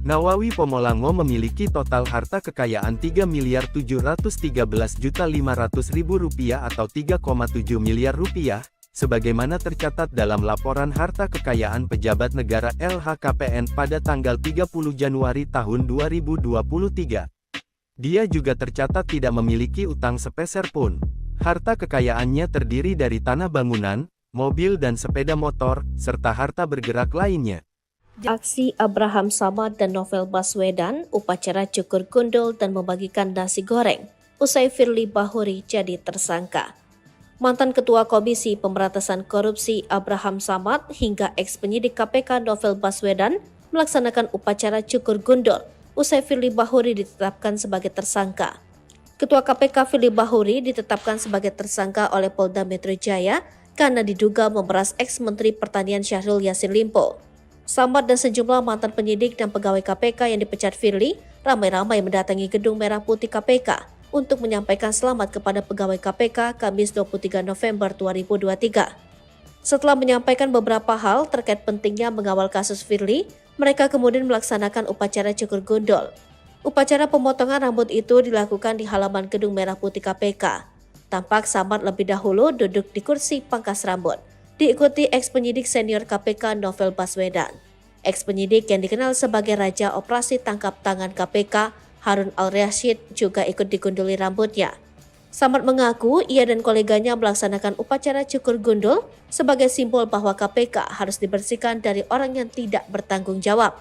Nawawi Pomolango memiliki total harta kekayaan Rp3.713.500.000 atau 3,7 miliar rupiah, sebagaimana tercatat dalam laporan harta kekayaan pejabat negara LHKPN pada tanggal 30 Januari tahun 2023. Dia juga tercatat tidak memiliki utang sepeser pun. Harta kekayaannya terdiri dari tanah bangunan, mobil dan sepeda motor, serta harta bergerak lainnya. Aksi Abraham Samad dan Novel Baswedan, upacara cukur gundul dan membagikan nasi goreng, usai Firly Bahuri jadi tersangka. Mantan Ketua Komisi Pemberantasan Korupsi Abraham Samad hingga ex-penyidik KPK Novel Baswedan melaksanakan upacara cukur gundul, usai Firly Bahuri ditetapkan sebagai tersangka. Ketua KPK Firly Bahuri ditetapkan sebagai tersangka oleh Polda Metro Jaya karena diduga memeras ex-Menteri Pertanian Syahrul Yassin Limpo. Samad dan sejumlah mantan penyidik dan pegawai KPK yang dipecat Firly ramai-ramai mendatangi Gedung Merah Putih KPK untuk menyampaikan selamat kepada pegawai KPK Kamis 23 November 2023. Setelah menyampaikan beberapa hal terkait pentingnya mengawal kasus Firly, mereka kemudian melaksanakan upacara cukur gundul. Upacara pemotongan rambut itu dilakukan di halaman Gedung Merah Putih KPK. Tampak Samad lebih dahulu duduk di kursi pangkas rambut, diikuti ex-penyidik senior KPK Novel Baswedan. Ex-penyidik yang dikenal sebagai Raja Operasi Tangkap Tangan KPK, Harun Al-Rashid, juga ikut digunduli rambutnya. Samad mengaku ia dan koleganya melaksanakan upacara cukur gundul sebagai simbol bahwa KPK harus dibersihkan dari orang yang tidak bertanggung jawab.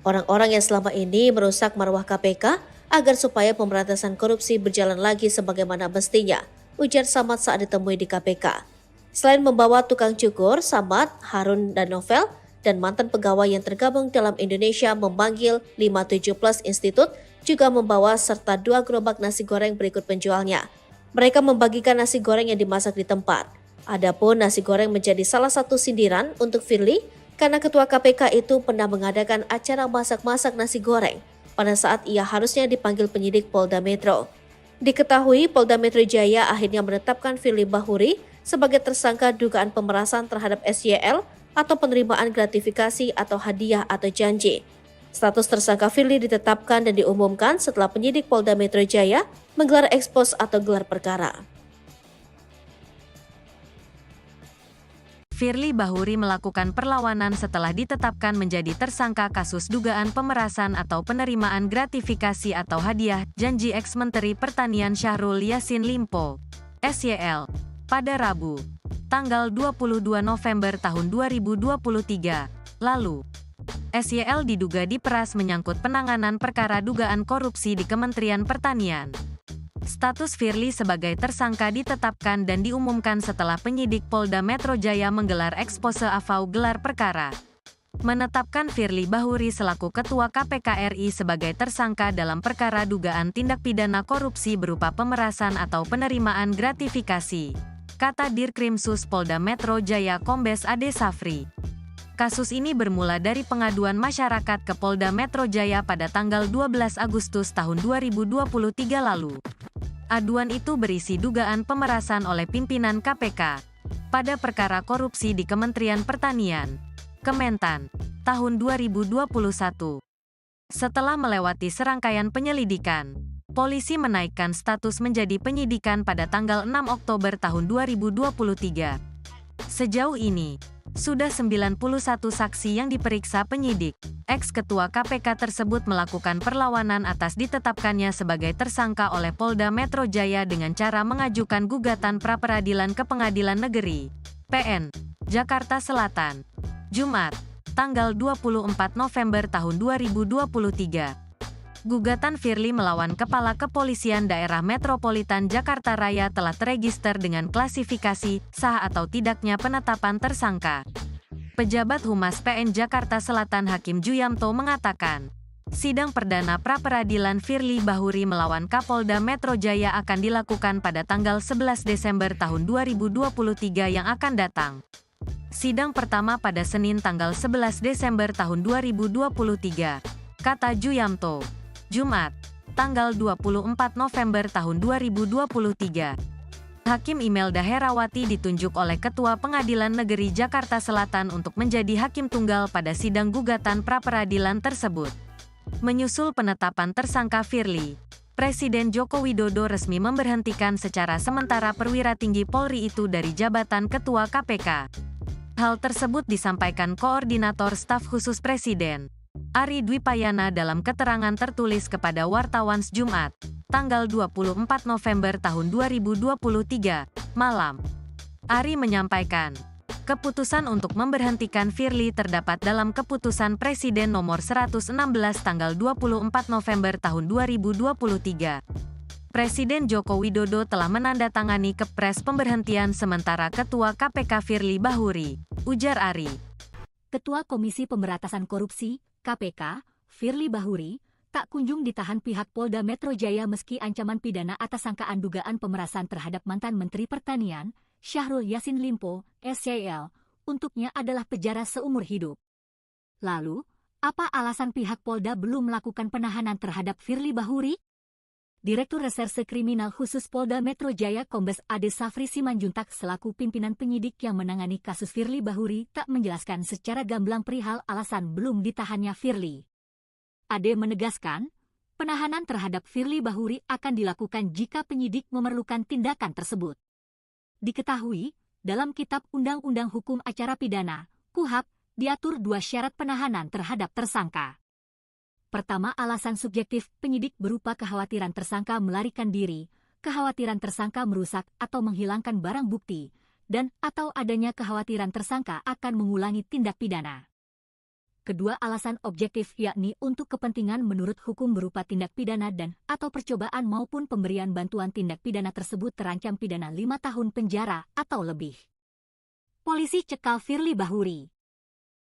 Orang-orang yang selama ini merusak marwah KPK agar supaya pemberantasan korupsi berjalan lagi sebagaimana mestinya, ujar Samad saat ditemui di KPK. Selain membawa tukang cukur, Samad, Harun, dan Novel, dan mantan pegawai yang tergabung dalam Indonesia memanggil 57 Plus Institute juga membawa serta 2 gerobak nasi goreng berikut penjualnya. Mereka membagikan nasi goreng yang dimasak di tempat. Adapun nasi goreng menjadi salah satu sindiran untuk Firly karena ketua KPK itu pernah mengadakan acara masak-masak nasi goreng pada saat ia harusnya dipanggil penyidik Polda Metro. Diketahui Polda Metro Jaya akhirnya menetapkan Firly Bahuri sebagai tersangka dugaan pemerasan terhadap SYL atau penerimaan gratifikasi atau hadiah atau janji. Status tersangka Firly ditetapkan dan diumumkan setelah penyidik Polda Metro Jaya menggelar ekspos atau gelar perkara. Firly Bahuri melakukan perlawanan setelah ditetapkan menjadi tersangka kasus dugaan pemerasan atau penerimaan gratifikasi atau hadiah janji ex-Menteri Pertanian Syahrul Yassin Limpo, SYL, pada Rabu, tanggal 22 November tahun 2023, lalu. SYL diduga diperas menyangkut penanganan perkara dugaan korupsi di Kementerian Pertanian. Status Firly sebagai tersangka ditetapkan dan diumumkan setelah penyidik Polda Metro Jaya menggelar ekspose AFAU gelar perkara. Menetapkan Firly Bahuri selaku Ketua KPK RI sebagai tersangka dalam perkara dugaan tindak pidana korupsi berupa pemerasan atau penerimaan gratifikasi, kata Dirkrimsus Polda Metro Jaya Kombes Ade Safri. Kasus ini bermula dari pengaduan masyarakat ke Polda Metro Jaya pada tanggal 12 Agustus tahun 2023 lalu. Aduan itu berisi dugaan pemerasan oleh pimpinan KPK pada perkara korupsi di Kementerian Pertanian, Kementan, tahun 2021. Setelah melewati serangkaian penyelidikan, polisi menaikkan status menjadi penyidikan pada tanggal 6 Oktober tahun 2023. Sejauh ini, sudah 91 saksi yang diperiksa penyidik. Ex-ketua KPK tersebut melakukan perlawanan atas ditetapkannya sebagai tersangka oleh Polda Metro Jaya dengan cara mengajukan gugatan pra-peradilan ke Pengadilan Negeri PN Jakarta Selatan, Jumat, tanggal 24 November tahun 2023. Gugatan Firly melawan Kepala Kepolisian Daerah Metropolitan Jakarta Raya telah terregister dengan klasifikasi sah atau tidaknya penetapan tersangka. Pejabat Humas PN Jakarta Selatan Hakim Juyamto mengatakan, sidang perdana pra-peradilan Firly Bahuri melawan Kapolda Metro Jaya akan dilakukan pada tanggal 11 Desember tahun 2023 yang akan datang. Sidang pertama pada Senin tanggal 11 Desember tahun 2023, kata Juyamto. Jumat, tanggal 24 November tahun 2023. Hakim Imelda Herawati ditunjuk oleh Ketua Pengadilan Negeri Jakarta Selatan untuk menjadi hakim tunggal pada sidang gugatan pra-peradilan tersebut. Menyusul penetapan tersangka Firly, Presiden Joko Widodo resmi memberhentikan secara sementara perwira tinggi Polri itu dari jabatan Ketua KPK. Hal tersebut disampaikan Koordinator Staf Khusus Presiden, Ari Dwipayana dalam keterangan tertulis kepada wartawan Jumat, tanggal 24 November tahun 2023, malam. Ari menyampaikan, keputusan untuk memberhentikan Firly terdapat dalam Keputusan Presiden Nomor 116 tanggal 24 November tahun 2023. Presiden Joko Widodo telah menandatangani Kepres pemberhentian sementara Ketua KPK Firly Bahuri, ujar Ari. Ketua Komisi Pemberantasan Korupsi, KPK, Firly Bahuri, tak kunjung ditahan pihak Polda Metro Jaya meski ancaman pidana atas sangkaan dugaan pemerasan terhadap mantan Menteri Pertanian, Syahrul Yassin Limpo, SYL, untuknya adalah penjara seumur hidup. Lalu, apa alasan pihak Polda belum melakukan penahanan terhadap Firly Bahuri? Direktur Reserse Kriminal Khusus Polda Metro Jaya Kombes Ade Safri Simanjuntak selaku pimpinan penyidik yang menangani kasus Firly Bahuri tak menjelaskan secara gamblang perihal alasan belum ditahannya Firly. Ade menegaskan, penahanan terhadap Firly Bahuri akan dilakukan jika penyidik memerlukan tindakan tersebut. Diketahui, dalam Kitab Undang-Undang Hukum Acara Pidana, KUHAP, diatur 2 syarat penahanan terhadap tersangka. Pertama, alasan subjektif penyidik berupa kekhawatiran tersangka melarikan diri, kekhawatiran tersangka merusak atau menghilangkan barang bukti, dan atau adanya kekhawatiran tersangka akan mengulangi tindak pidana. Kedua, alasan objektif yakni untuk kepentingan menurut hukum berupa tindak pidana dan atau percobaan maupun pemberian bantuan tindak pidana tersebut terancam pidana 5 tahun penjara atau lebih. Polisi cekal Firly Bahuri.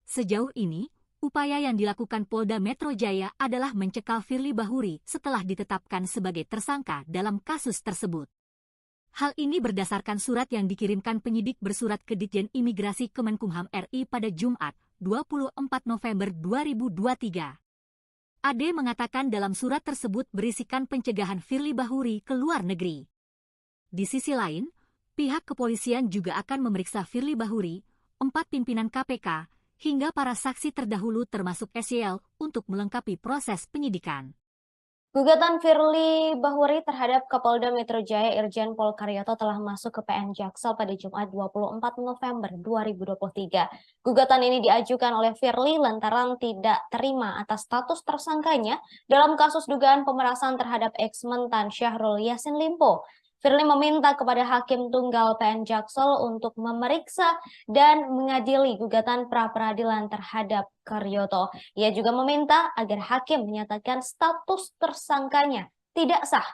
Sejauh ini, upaya yang dilakukan Polda Metro Jaya adalah mencekal Firly Bahuri setelah ditetapkan sebagai tersangka dalam kasus tersebut. Hal ini berdasarkan surat yang dikirimkan penyidik bersurat ke Ditjen Imigrasi Kemenkumham RI pada Jumat, 24 November 2023. Ade mengatakan dalam surat tersebut berisikan pencegahan Firly Bahuri ke luar negeri. Di sisi lain, pihak kepolisian juga akan memeriksa Firly Bahuri, 4 pimpinan KPK, hingga para saksi terdahulu termasuk SYL untuk melengkapi proses penyidikan. Gugatan Firly Bahuri terhadap Kapolda Metro Jaya Irjen Pol Karyoto telah masuk ke PN Jaksel pada Jumat 24 November 2023. Gugatan ini diajukan oleh Firly lantaran tidak terima atas status tersangkanya dalam kasus dugaan pemerasan terhadap ex-mentan Syahrul Yassin Limpo. Firly meminta kepada Hakim Tunggal PN Jaksel untuk memeriksa dan mengadili gugatan pra-peradilan terhadap Karyoto. Ia juga meminta agar hakim menyatakan status tersangkanya tidak sah.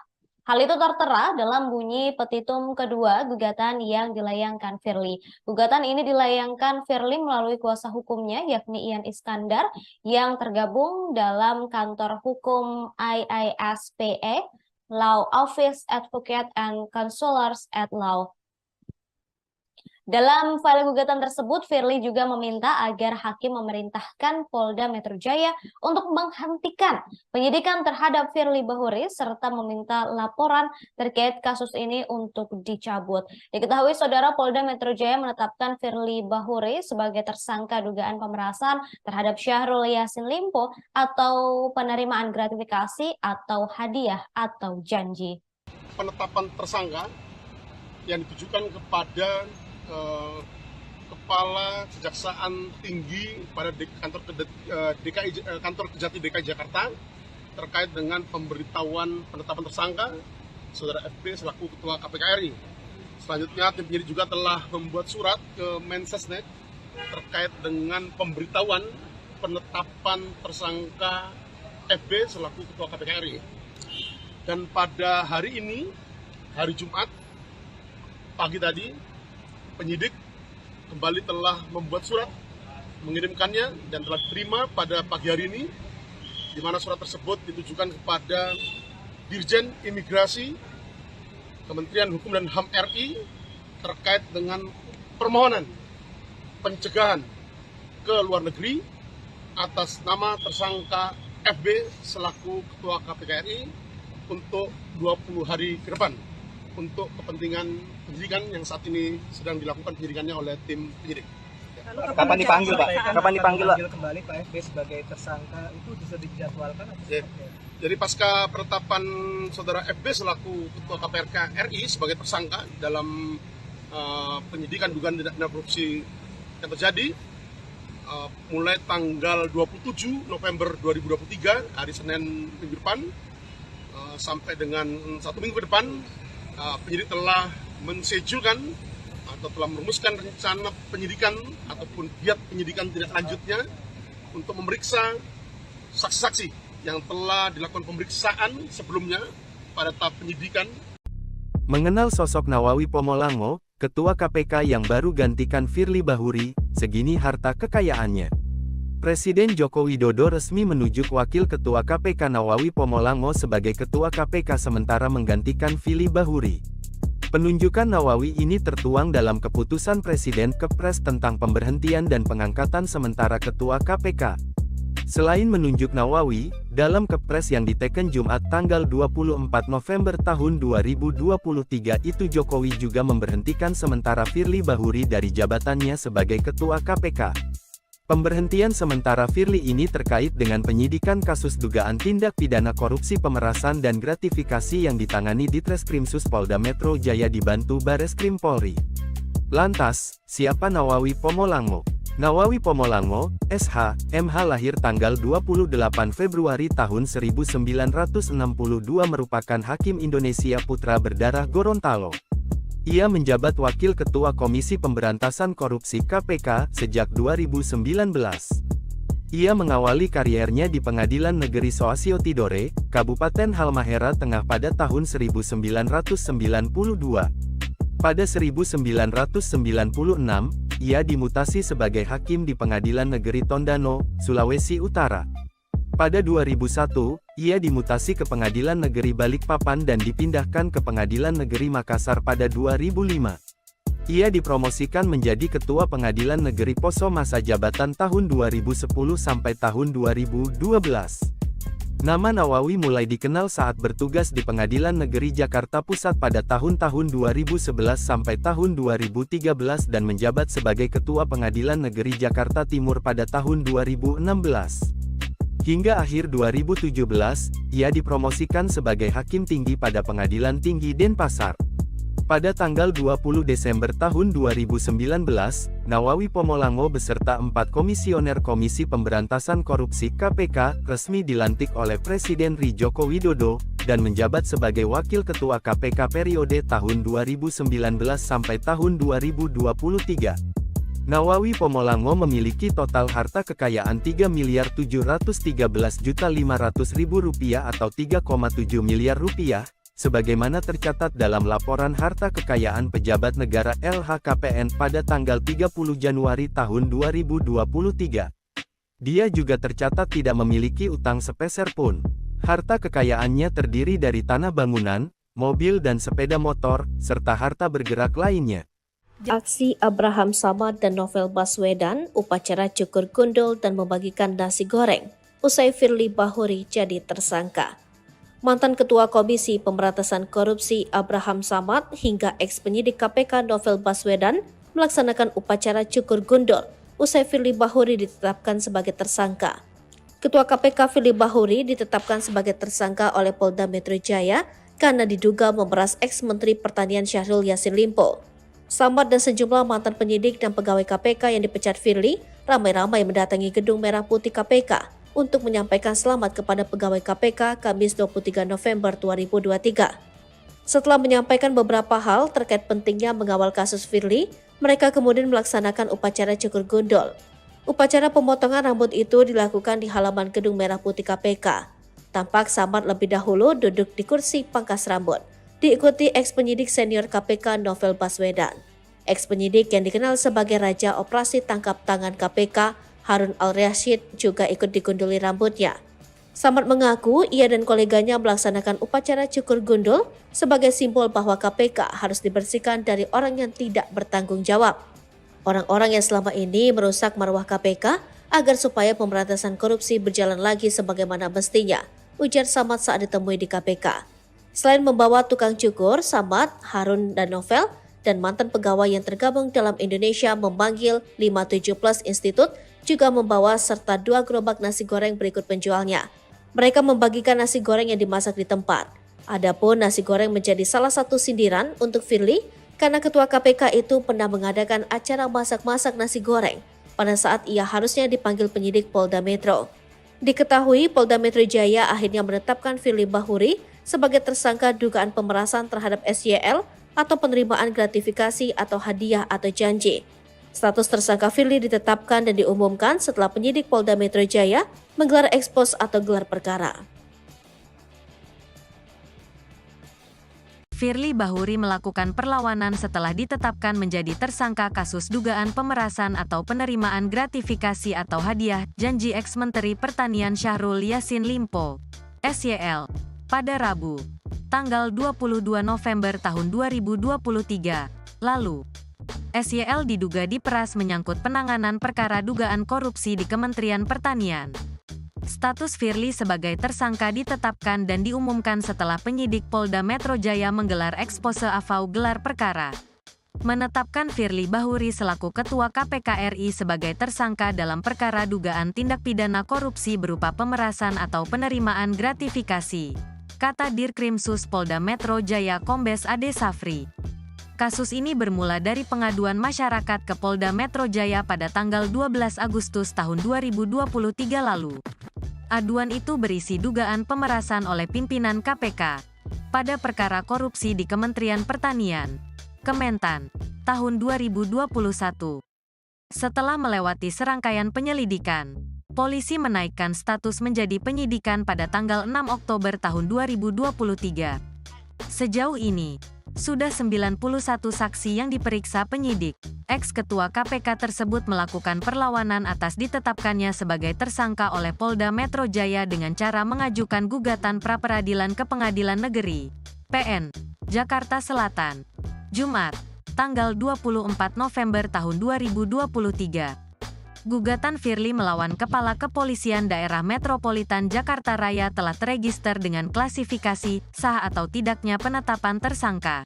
Hal itu tertera dalam bunyi petitum kedua gugatan yang dilayangkan Firly. Gugatan ini dilayangkan Firly melalui kuasa hukumnya yakni Ian Iskandar yang tergabung dalam kantor hukum IISPE, Law Office Advocate and Counselors at Law. Dalam file gugatan tersebut, Firly juga meminta agar hakim memerintahkan Polda Metro Jaya untuk menghentikan penyidikan terhadap Firly Bahuri serta meminta laporan terkait kasus ini untuk dicabut. Diketahui Saudara, Polda Metro Jaya menetapkan Firly Bahuri sebagai tersangka dugaan pemerasan terhadap Syahrul Yassin Limpo atau penerimaan gratifikasi atau hadiah atau janji. Penetapan tersangka yang ditujukan kepada Kepala Kejaksaan Tinggi pada kantor Kejati DKI Jakarta terkait dengan pemberitahuan penetapan tersangka Saudara FB selaku Ketua KPK RI. Selanjutnya tim penyidik juga telah membuat surat ke Mensesnek terkait dengan pemberitahuan penetapan tersangka FB selaku Ketua KPK RI. Dan pada hari ini, hari Jumat pagi tadi, penyidik kembali telah membuat surat, mengirimkannya dan telah diterima pada pagi hari ini, di mana surat tersebut ditujukan kepada Dirjen Imigrasi Kementerian Hukum dan HAM RI terkait dengan permohonan pencegahan ke luar negeri atas nama tersangka FB selaku Ketua KPK RI untuk 20 hari ke depan untuk kepentingan penyidikan yang saat ini sedang dilakukan penyidikannya oleh tim penyidik. Kapan dipanggil, Pak? Kapan dipanggil, Pak? Kembali Pak FB sebagai tersangka itu bisa dijadwalkan atau Jadi pasca penetapan Saudara FB selaku Ketua KPK RI sebagai tersangka dalam penyidikan dugaan tindak pidana korupsi yang terjadi mulai tanggal 27 November 2023 hari Senin minggu depan sampai dengan 1 minggu ke depan, penyidik telah mensejulkan atau telah merumuskan rencana penyidikan ataupun giat penyidikan tindak lanjutnya untuk memeriksa saksi-saksi yang telah dilakukan pemeriksaan sebelumnya pada tahap penyidikan. Mengenal sosok Nawawi Pomolango, Ketua KPK yang baru gantikan Firly Bahuri, segini harta kekayaannya. Presiden Joko Widodo resmi menunjuk Wakil Ketua KPK Nawawi Pomolango sebagai Ketua KPK sementara menggantikan Firly Bahuri. Penunjukan Nawawi ini tertuang dalam keputusan Presiden Kepres tentang pemberhentian dan pengangkatan sementara Ketua KPK. Selain menunjuk Nawawi, dalam Kepres yang diteken Jumat tanggal 24 November tahun 2023 itu Jokowi juga memberhentikan sementara Firly Bahuri dari jabatannya sebagai Ketua KPK. Pemberhentian sementara Firly ini terkait dengan penyidikan kasus dugaan tindak pidana korupsi pemerasan dan gratifikasi yang ditangani di Treskrimsus Polda Metro Jaya dibantu Bareskrim Polri. Lantas, siapa Nawawi Pomolango? Nawawi Pomolango, SH, MH lahir tanggal 28 Februari tahun 1962 merupakan hakim Indonesia putra berdarah Gorontalo. Ia menjabat Wakil Ketua Komisi Pemberantasan Korupsi KPK sejak 2019. Ia mengawali kariernya di Pengadilan Negeri Soasio Tidore, Kabupaten Halmahera Tengah pada tahun 1992. Pada 1996, ia dimutasi sebagai hakim di Pengadilan Negeri Tondano, Sulawesi Utara. Pada 2001, ia dimutasi ke Pengadilan Negeri Balikpapan dan dipindahkan ke Pengadilan Negeri Makassar pada 2005. Ia dipromosikan menjadi Ketua Pengadilan Negeri Poso masa jabatan tahun 2010 sampai tahun 2012. Nama Nawawi mulai dikenal saat bertugas di Pengadilan Negeri Jakarta Pusat pada tahun-tahun 2011 sampai tahun 2013 dan menjabat sebagai Ketua Pengadilan Negeri Jakarta Timur pada tahun 2016. Hingga akhir 2017, ia dipromosikan sebagai Hakim Tinggi pada Pengadilan Tinggi Denpasar. Pada tanggal 20 Desember tahun 2019, Nawawi Pomolango beserta 4 komisioner Komisi Pemberantasan Korupsi KPK resmi dilantik oleh Presiden Joko Widodo dan menjabat sebagai Wakil Ketua KPK periode tahun 2019 sampai tahun 2023. Nawawi Pomolango memiliki total harta kekayaan Rp3.713.500.000 atau 3,7 miliar rupiah, sebagaimana tercatat dalam laporan harta kekayaan pejabat negara LHKPN pada tanggal 30 Januari tahun 2023. Dia juga tercatat tidak memiliki utang sepeser pun. Harta kekayaannya terdiri dari tanah bangunan, mobil dan sepeda motor, serta harta bergerak lainnya. Aksi Abraham Samad dan Novel Baswedan, upacara cukur gundul dan membagikan nasi goreng, usai Firly Bahuri jadi tersangka. Mantan Ketua Komisi Pemberantasan Korupsi Abraham Samad hingga ex-penyidik KPK Novel Baswedan melaksanakan upacara cukur gundul usai Firly Bahuri ditetapkan sebagai tersangka. Ketua KPK Firly Bahuri ditetapkan sebagai tersangka oleh Polda Metro Jaya karena diduga memeras ex-Menteri Pertanian Syahrul Yassin Limpo. Samad dan sejumlah mantan penyidik dan pegawai KPK yang dipecat Firly ramai-ramai mendatangi Gedung Merah Putih KPK untuk menyampaikan selamat kepada pegawai KPK Kamis 23 November 2023. Setelah menyampaikan beberapa hal terkait pentingnya mengawal kasus Firly, mereka kemudian melaksanakan upacara cukur gundul. Upacara pemotongan rambut itu dilakukan di halaman Gedung Merah Putih KPK. Tampak Samad lebih dahulu duduk di kursi pangkas rambut, diikuti ex-penyidik senior KPK Novel Baswedan. Ex-penyidik yang dikenal sebagai Raja Operasi Tangkap Tangan KPK, Harun Al-Rashid juga ikut digunduli rambutnya. Samad mengaku ia dan koleganya melaksanakan upacara cukur gundul sebagai simbol bahwa KPK harus dibersihkan dari orang yang tidak bertanggung jawab. Orang-orang yang selama ini merusak marwah KPK agar supaya pemberantasan korupsi berjalan lagi sebagaimana mestinya, ujar Samad saat ditemui di KPK. Selain membawa tukang cukur, Samad, Harun, dan Novel, dan mantan pegawai yang tergabung dalam Indonesia memanggil 57 Plus Institute juga membawa serta 2 gerobak nasi goreng berikut penjualnya. Mereka membagikan nasi goreng yang dimasak di tempat. Adapun nasi goreng menjadi salah satu sindiran untuk Firly karena ketua KPK itu pernah mengadakan acara masak-masak nasi goreng pada saat ia harusnya dipanggil penyidik Polda Metro. Diketahui Polda Metro Jaya akhirnya menetapkan Firly Bahuri sebagai tersangka dugaan pemerasan terhadap SYL atau penerimaan gratifikasi atau hadiah atau janji. Status tersangka Firly ditetapkan dan diumumkan setelah penyidik Polda Metro Jaya menggelar ekspos atau gelar perkara. Firly Bahuri melakukan perlawanan setelah ditetapkan menjadi tersangka kasus dugaan pemerasan atau penerimaan gratifikasi atau hadiah janji ex-Menteri Pertanian Syahrul Yassin Limpo, SYL, pada Rabu, tanggal 22 November tahun 2023, lalu. SYL diduga diperas menyangkut penanganan perkara dugaan korupsi di Kementerian Pertanian. Status Firly sebagai tersangka ditetapkan dan diumumkan setelah penyidik Polda Metro Jaya menggelar ekspose AFAU gelar perkara. Menetapkan Firly Bahuri selaku Ketua KPK RI sebagai tersangka dalam perkara dugaan tindak pidana korupsi berupa pemerasan atau penerimaan gratifikasi, kata Dirkrimsus Polda Metro Jaya Kombes Ade Safri. Kasus ini bermula dari pengaduan masyarakat ke Polda Metro Jaya pada tanggal 12 Agustus tahun 2023 lalu. Aduan itu berisi dugaan pemerasan oleh pimpinan KPK pada perkara korupsi di Kementerian Pertanian, Kementan, tahun 2021. Setelah melewati serangkaian penyelidikan, polisi menaikkan status menjadi penyidikan pada tanggal 6 Oktober tahun 2023. Sejauh ini, sudah 91 saksi yang diperiksa penyidik. Ex-ketua KPK tersebut melakukan perlawanan atas ditetapkannya sebagai tersangka oleh Polda Metro Jaya dengan cara mengajukan gugatan pra-peradilan ke Pengadilan Negeri PN Jakarta Selatan, Jumat, tanggal 24 November tahun 2023. Gugatan Firly melawan Kepala Kepolisian Daerah Metropolitan Jakarta Raya telah terregister dengan klasifikasi sah atau tidaknya penetapan tersangka.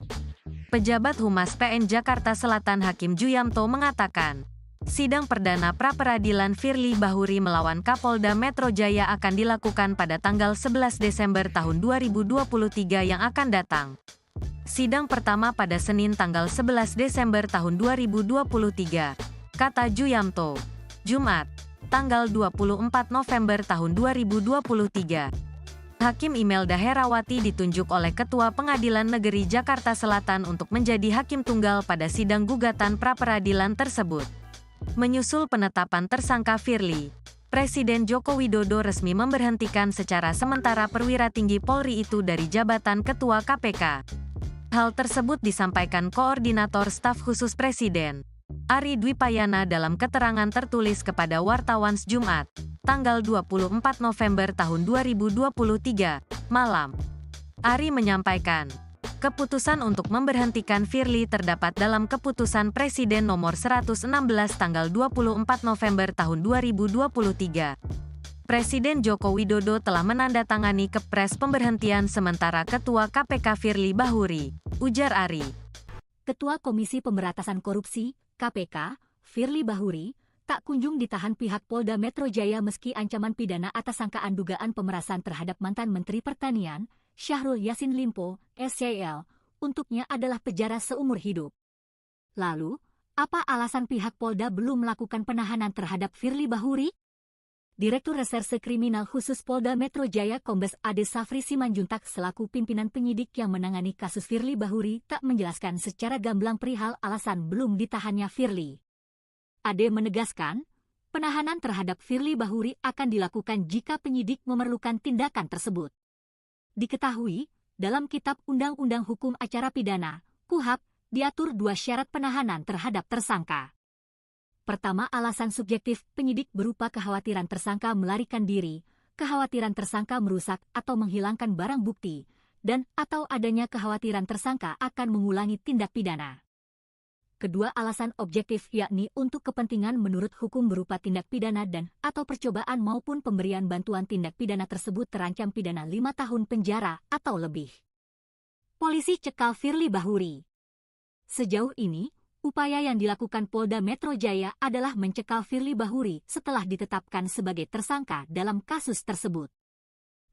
Pejabat Humas PN Jakarta Selatan Hakim Juyamto mengatakan, sidang perdana pra-peradilan Firly Bahuri melawan Kapolda Metro Jaya akan dilakukan pada tanggal 11 Desember tahun 2023 yang akan datang. Sidang pertama pada Senin tanggal 11 Desember tahun 2023, kata Juyamto. Jumat, tanggal 24 November tahun 2023. Hakim Imelda Herawati ditunjuk oleh Ketua Pengadilan Negeri Jakarta Selatan untuk menjadi hakim tunggal pada sidang gugatan pra-peradilan tersebut. Menyusul penetapan tersangka Firly, Presiden Joko Widodo resmi memberhentikan secara sementara perwira tinggi Polri itu dari jabatan Ketua KPK. Hal tersebut disampaikan Koordinator Staf Khusus Presiden, Ari Dwipayana dalam keterangan tertulis kepada wartawan Jumat, tanggal 24 November tahun 2023, malam. Ari menyampaikan, keputusan untuk memberhentikan Firly terdapat dalam Keputusan Presiden Nomor 116 tanggal 24 November tahun 2023. Presiden Joko Widodo telah menandatangani Kepres pemberhentian sementara Ketua KPK Firly Bahuri, ujar Ari. Ketua Komisi Pemberantasan Korupsi, KPK, Firly Bahuri, tak kunjung ditahan pihak Polda Metro Jaya meski ancaman pidana atas sangkaan dugaan pemerasan terhadap mantan Menteri Pertanian, Syahrul Yassin Limpo, SYL, untuknya adalah penjara seumur hidup. Lalu, apa alasan pihak Polda belum melakukan penahanan terhadap Firly Bahuri? Direktur Reserse Kriminal Khusus Polda Metro Jaya Kombes Ade Safri Simanjuntak selaku pimpinan penyidik yang menangani kasus Firly Bahuri tak menjelaskan secara gamblang perihal alasan belum ditahannya Firly. Ade menegaskan, penahanan terhadap Firly Bahuri akan dilakukan jika penyidik memerlukan tindakan tersebut. Diketahui, dalam Kitab Undang-Undang Hukum Acara Pidana, KUHAP, diatur 2 syarat penahanan terhadap tersangka. Pertama, alasan subjektif penyidik berupa kekhawatiran tersangka melarikan diri, kekhawatiran tersangka merusak atau menghilangkan barang bukti, dan atau adanya kekhawatiran tersangka akan mengulangi tindak pidana. Kedua, alasan objektif yakni untuk kepentingan menurut hukum berupa tindak pidana dan atau percobaan maupun pemberian bantuan tindak pidana tersebut terancam pidana 5 tahun penjara atau lebih. Polisi cekal Firly Bahuri. Sejauh ini, upaya yang dilakukan Polda Metro Jaya adalah mencekal Firly Bahuri setelah ditetapkan sebagai tersangka dalam kasus tersebut.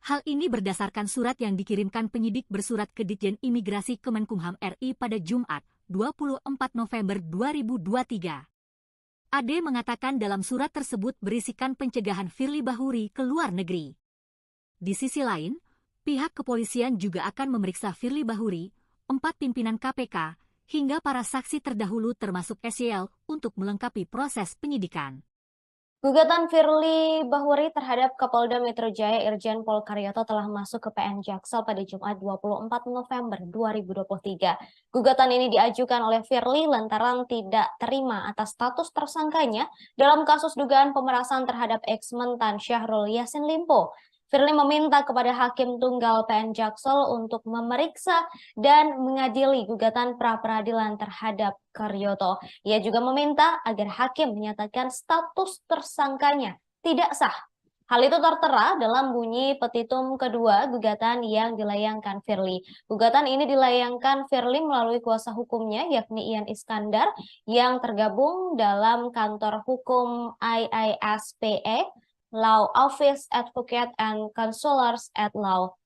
Hal ini berdasarkan surat yang dikirimkan penyidik bersurat ke Ditjen Imigrasi Kemenkumham RI pada Jumat, 24 November 2023. Ade mengatakan dalam surat tersebut berisikan pencegahan Firly Bahuri ke luar negeri. Di sisi lain, pihak kepolisian juga akan memeriksa Firly Bahuri, 4 pimpinan KPK, hingga para saksi terdahulu termasuk SYL untuk melengkapi proses penyidikan. Gugatan Firly Bahuri terhadap Kapolda Metro Jaya Irjen Pol Karyoto telah masuk ke PN Jaksel pada Jumat 24 November 2023. Gugatan ini diajukan oleh Firly lantaran tidak terima atas status tersangkanya dalam kasus dugaan pemerasan terhadap ex-mentan Syahrul Yassin Limpo. Firly meminta kepada Hakim Tunggal PN Jaksel untuk memeriksa dan mengadili gugatan pra-peradilan terhadap Karyoto. Ia juga meminta agar hakim menyatakan status tersangkanya tidak sah. Hal itu tertera dalam bunyi petitum kedua gugatan yang dilayangkan Firly. Gugatan ini dilayangkan Firly melalui kuasa hukumnya yakni Ian Iskandar yang tergabung dalam kantor hukum IISPE, Law Office Advocate and Counselors at Law.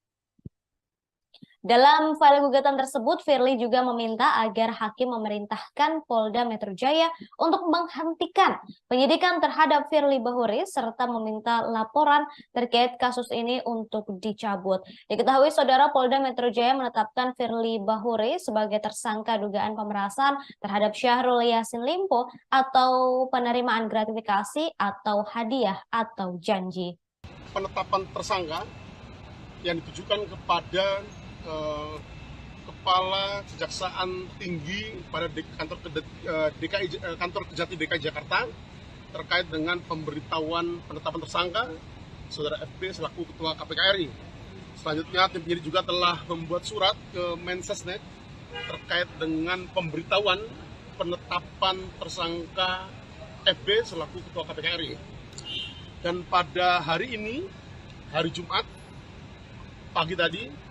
Dalam file gugatan tersebut, Firly juga meminta agar hakim memerintahkan Polda Metro Jaya untuk menghentikan penyidikan terhadap Firly Bahuri serta meminta laporan terkait kasus ini untuk dicabut. Diketahui Saudara, Polda Metro Jaya menetapkan Firly Bahuri sebagai tersangka dugaan pemerasan terhadap Syahrul Yassin Limpo atau penerimaan gratifikasi atau hadiah atau janji. Penetapan tersangka yang ditujukan kepada Kepala Kejaksaan Tinggi pada kantor Kejati DKI Jakarta terkait dengan pemberitahuan penetapan tersangka Saudara FB selaku Ketua KPK RI. Selanjutnya tim penyidik juga telah membuat surat ke Mensesnek terkait dengan pemberitahuan penetapan tersangka FB selaku Ketua KPK RI. Dan pada hari ini, hari Jumat pagi tadi,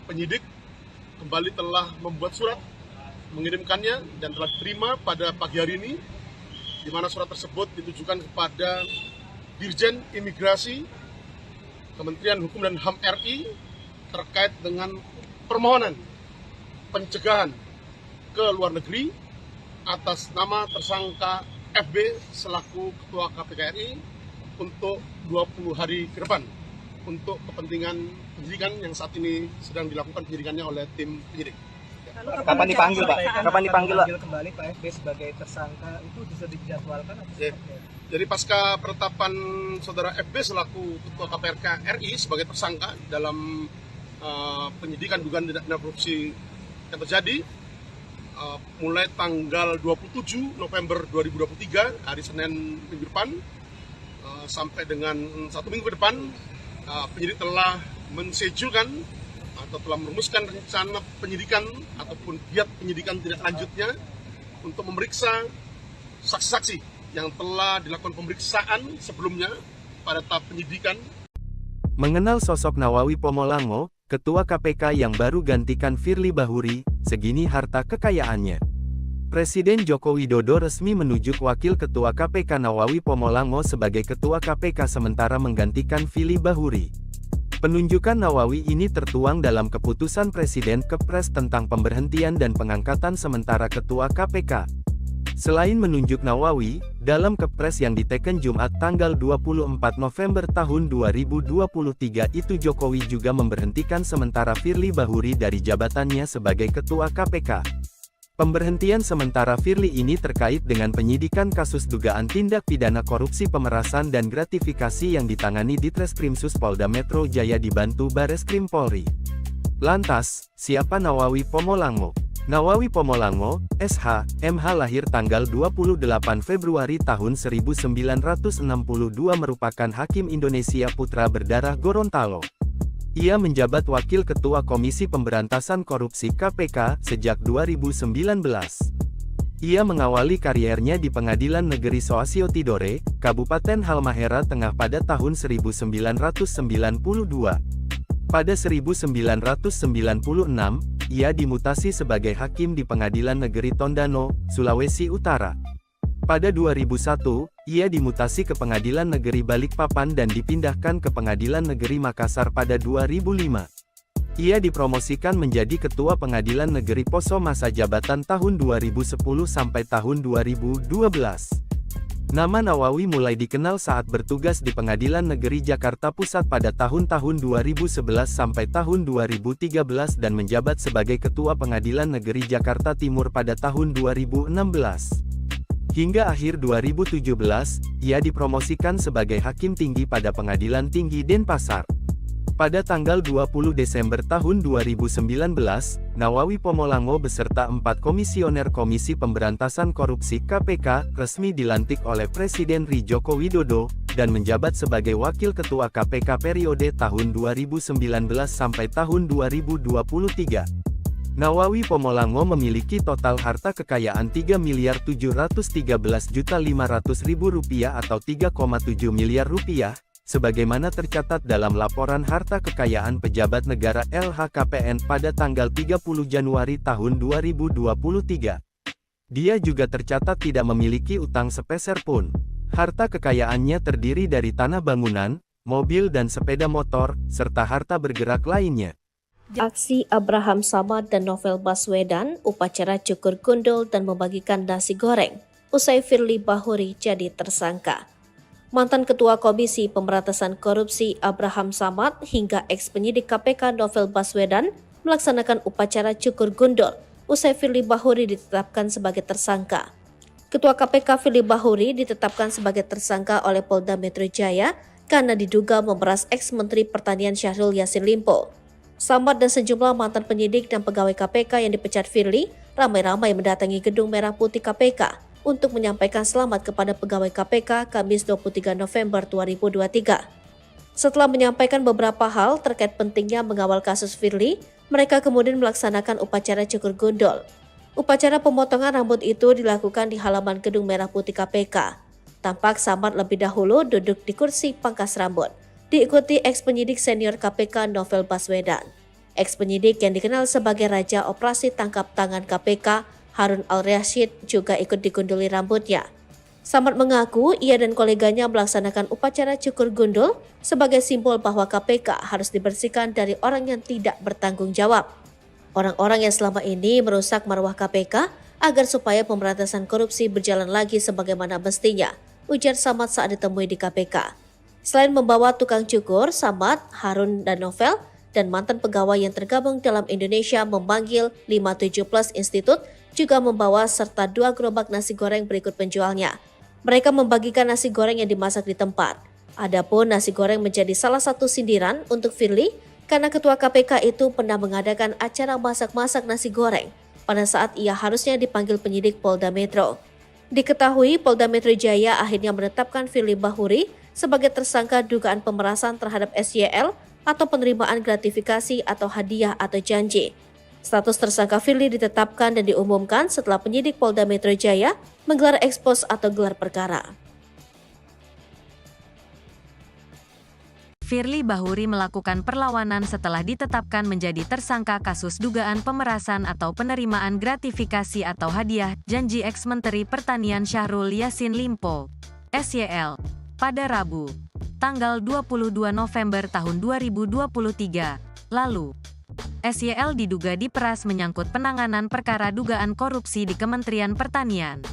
penyidik kembali telah membuat surat, mengirimkannya dan telah diterima pada pagi hari ini, di mana surat tersebut ditujukan kepada Dirjen Imigrasi Kementerian Hukum dan HAM RI terkait dengan permohonan pencegahan ke luar negeri atas nama tersangka FB selaku Ketua KPK RI untuk 20 hari ke depan untuk kepentingan penyidikan yang saat ini sedang dilakukan penyidikannya oleh tim penyidik. Kapan dipanggil, Pak? Kapan dipanggil, Pak? Kembali Pak FB sebagai tersangka itu bisa dijadwalkan atau Jadi pasca penetapan Saudara FB selaku Ketua KPK RI sebagai tersangka dalam penyidikan dugaan tindak pidana korupsi yang terjadi mulai tanggal 27 November 2023 hari Senin minggu depan sampai dengan 1 minggu ke depan, penyidik telah mensejulkan atau telah merumuskan rencana penyidikan ataupun giat penyidikan tindak lanjutnya untuk memeriksa saksi-saksi yang telah dilakukan pemeriksaan sebelumnya pada tahap penyidikan. Mengenal sosok Nawawi Pomolango, Ketua KPK yang baru gantikan Firly Bahuri, segini harta kekayaannya. Presiden Joko Widodo resmi menunjuk Wakil Ketua KPK Nawawi Pomolango sebagai Ketua KPK sementara menggantikan Firly Bahuri. Penunjukan Nawawi ini tertuang dalam keputusan Presiden Kepres tentang pemberhentian dan pengangkatan sementara Ketua KPK. Selain menunjuk Nawawi, dalam Kepres yang diteken Jumat tanggal 24 November tahun 2023 itu Jokowi juga memberhentikan sementara Firly Bahuri dari jabatannya sebagai Ketua KPK. Pemberhentian sementara Firly ini terkait dengan penyidikan kasus dugaan tindak pidana korupsi pemerasan dan gratifikasi yang ditangani di Treskrimsus Polda Metro Jaya dibantu Bareskrim Polri. Lantas, siapa Nawawi Pomolango? Nawawi Pomolango, SH, MH lahir tanggal 28 Februari tahun 1962 merupakan hakim Indonesia putra berdarah Gorontalo. Ia menjabat Wakil Ketua Komisi Pemberantasan Korupsi KPK sejak 2019. Ia mengawali kariernya di Pengadilan Negeri Soasio Tidore, Kabupaten Halmahera Tengah pada tahun 1992. Pada 1996, ia dimutasi sebagai hakim di Pengadilan Negeri Tondano, Sulawesi Utara. Pada 2001, ia dimutasi ke Pengadilan Negeri Balikpapan dan dipindahkan ke Pengadilan Negeri Makassar pada 2005. Ia dipromosikan menjadi Ketua Pengadilan Negeri Poso masa jabatan tahun 2010 sampai tahun 2012. Nama Nawawi mulai dikenal saat bertugas di Pengadilan Negeri Jakarta Pusat pada tahun-tahun 2011 sampai tahun 2013 dan menjabat sebagai Ketua Pengadilan Negeri Jakarta Timur pada tahun 2016. Hingga akhir 2017, ia dipromosikan sebagai Hakim Tinggi pada Pengadilan Tinggi Denpasar. Pada tanggal 20 Desember tahun 2019, Nawawi Pomolango beserta 4 komisioner Komisi Pemberantasan Korupsi KPK resmi dilantik oleh Presiden RI Joko Widodo dan menjabat sebagai Wakil Ketua KPK periode tahun 2019 sampai tahun 2023. Nawawi Pomolango memiliki total harta kekayaan Rp3.713.500.000 atau Rp3,7 miliar, sebagaimana tercatat dalam laporan harta kekayaan pejabat negara LHKPN pada tanggal 30 Januari tahun 2023. Dia juga tercatat tidak memiliki utang sepeser pun. Harta kekayaannya terdiri dari tanah bangunan, mobil dan sepeda motor, serta harta bergerak lainnya. Aksi Abraham Samad dan Novel Baswedan, upacara cukur gundul dan membagikan nasi goreng, usai Firly Bahuri jadi tersangka. Mantan Ketua Komisi Pemberantasan Korupsi Abraham Samad hingga ex-penyidik KPK Novel Baswedan melaksanakan upacara cukur gundul, usai Firly Bahuri ditetapkan sebagai tersangka. Ketua KPK Firly Bahuri ditetapkan sebagai tersangka oleh Polda Metro Jaya karena diduga memeras ex-Menteri Pertanian Syahrul Yassin Limpo. Samad dan sejumlah mantan penyidik dan pegawai KPK yang dipecat Firly ramai-ramai mendatangi Gedung Merah Putih KPK untuk menyampaikan selamat kepada pegawai KPK Kamis 23 November 2023. Setelah menyampaikan beberapa hal terkait pentingnya mengawal kasus Firly, mereka kemudian melaksanakan upacara cukur gundul. Upacara pemotongan rambut itu dilakukan di halaman Gedung Merah Putih KPK. Tampak Samad lebih dahulu duduk di kursi pangkas rambut, diikuti ex-penyidik senior KPK Novel Baswedan. Ex-penyidik yang dikenal sebagai Raja Operasi Tangkap Tangan KPK, Harun Al-Rashid, juga ikut digunduli rambutnya. Samad mengaku ia dan koleganya melaksanakan upacara cukur gundul sebagai simbol bahwa KPK harus dibersihkan dari orang yang tidak bertanggung jawab. Orang-orang yang selama ini merusak marwah KPK agar supaya pemberantasan korupsi berjalan lagi sebagaimana mestinya, ujar Samad saat ditemui di KPK. Selain membawa tukang cukur, Samad, Harun, dan Novel, dan mantan pegawai yang tergabung dalam Indonesia memanggil 57 Plus Institute juga membawa serta 2 gerobak nasi goreng berikut penjualnya. Mereka membagikan nasi goreng yang dimasak di tempat. Adapun nasi goreng menjadi salah satu sindiran untuk Firly karena Ketua KPK itu pernah mengadakan acara masak-masak nasi goreng pada saat ia harusnya dipanggil penyidik Polda Metro. Diketahui Polda Metro Jaya akhirnya menetapkan Firly Bahuri sebagai tersangka dugaan pemerasan terhadap SYL atau penerimaan gratifikasi atau hadiah atau janji. Status tersangka Firly ditetapkan dan diumumkan setelah penyidik Polda Metro Jaya menggelar ekspos atau gelar perkara. Firly Bahuri melakukan perlawanan setelah ditetapkan menjadi tersangka kasus dugaan pemerasan atau penerimaan gratifikasi atau hadiah janji ex-Menteri Pertanian Syahrul Yassin Limpo, SYL, pada Rabu, tanggal 22 November tahun 2023, lalu. SYL diduga diperas menyangkut penanganan perkara dugaan korupsi di Kementerian Pertanian.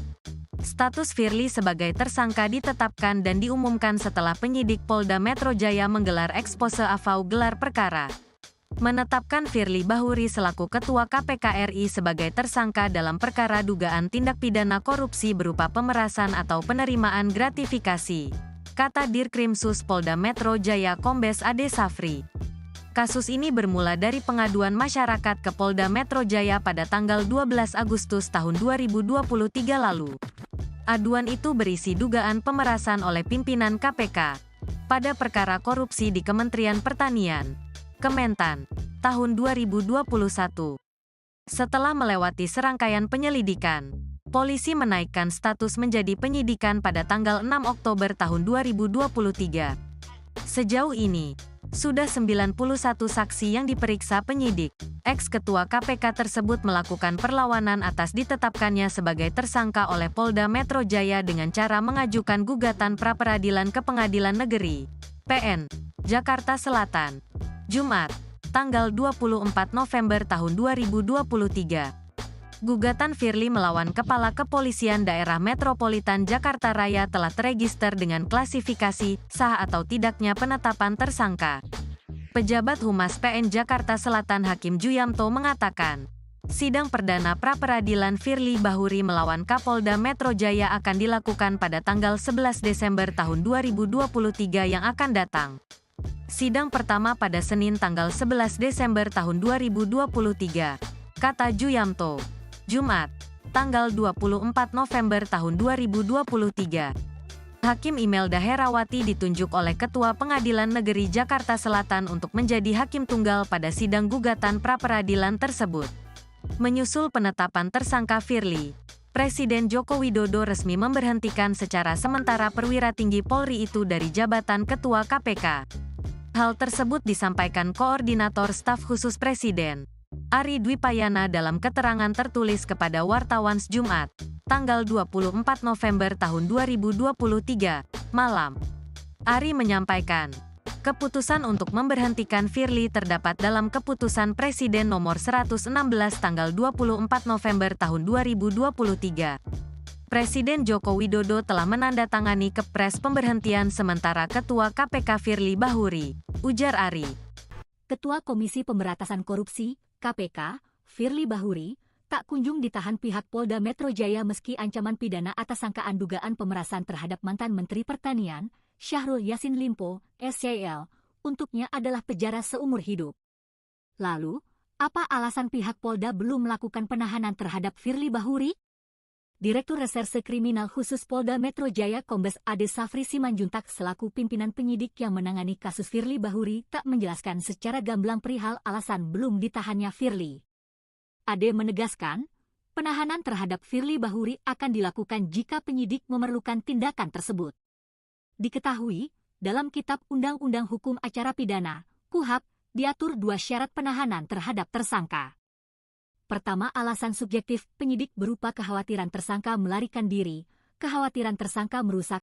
Status Firly sebagai tersangka ditetapkan dan diumumkan setelah penyidik Polda Metro Jaya menggelar ekspose AFAU gelar perkara. Menetapkan Firly Bahuri selaku Ketua KPK RI sebagai tersangka dalam perkara dugaan tindak pidana korupsi berupa pemerasan atau penerimaan gratifikasi, kata Dirkrimsus Polda Metro Jaya Kombes Ade Safri. Kasus ini bermula dari pengaduan masyarakat ke Polda Metro Jaya pada tanggal 12 Agustus tahun 2023 lalu. Aduan itu berisi dugaan pemerasan oleh pimpinan KPK pada perkara korupsi di Kementerian Pertanian, Kementan, tahun 2021. Setelah melewati serangkaian penyelidikan, polisi menaikkan status menjadi penyidikan pada tanggal 6 Oktober tahun 2023. Sejauh ini, sudah 91 saksi yang diperiksa penyidik. Ex-ketua KPK tersebut melakukan perlawanan atas ditetapkannya sebagai tersangka oleh Polda Metro Jaya dengan cara mengajukan gugatan pra-peradilan ke Pengadilan Negeri PN Jakarta Selatan, Jumat, tanggal 24 November tahun 2023. Gugatan Firly melawan Kepala Kepolisian Daerah Metropolitan Jakarta Raya telah terregister dengan klasifikasi sah atau tidaknya penetapan tersangka. Pejabat Humas PN Jakarta Selatan Hakim Juyamto mengatakan, sidang perdana pra-peradilan Firly Bahuri melawan Kapolda Metro Jaya akan dilakukan pada tanggal 11 Desember tahun 2023 yang akan datang. Sidang pertama pada Senin tanggal 11 Desember tahun 2023, kata Juyamto. Jumat, tanggal 24 November tahun 2023. Hakim Imelda Herawati ditunjuk oleh Ketua Pengadilan Negeri Jakarta Selatan untuk menjadi hakim tunggal pada sidang gugatan pra-peradilan tersebut. Menyusul penetapan tersangka Firly, Presiden Joko Widodo resmi memberhentikan secara sementara perwira tinggi Polri itu dari jabatan Ketua KPK. Hal tersebut disampaikan Koordinator Staf Khusus Presiden, Ari Dwipayana dalam keterangan tertulis kepada wartawan Jumat, tanggal 24 November tahun 2023, malam. Ari menyampaikan, keputusan untuk memberhentikan Firly terdapat dalam Keputusan Presiden Nomor 116 tanggal 24 November tahun 2023. Presiden Joko Widodo telah menandatangani Kepres pemberhentian sementara Ketua KPK Firly Bahuri, ujar Ari. Ketua Komisi Pemberantasan Korupsi, KPK, Firly Bahuri, tak kunjung ditahan pihak Polda Metro Jaya meski ancaman pidana atas sangkaan dugaan pemerasan terhadap mantan Menteri Pertanian, Syahrul Yassin Limpo, SYL, untuknya adalah penjara seumur hidup. Lalu, apa alasan pihak Polda belum melakukan penahanan terhadap Firly Bahuri? Direktur Reserse Kriminal Khusus Polda Metro Jaya Kombes Ade Safri Simanjuntak selaku pimpinan penyidik yang menangani kasus Firly Bahuri tak menjelaskan secara gamblang perihal alasan belum ditahannya Firly. Ade menegaskan, penahanan terhadap Firly Bahuri akan dilakukan jika penyidik memerlukan tindakan tersebut. Diketahui, dalam Kitab Undang-Undang Hukum Acara Pidana, KUHAP, diatur 2 syarat penahanan terhadap tersangka. Pertama, alasan subjektif penyidik berupa kekhawatiran tersangka melarikan diri, kekhawatiran tersangka merusak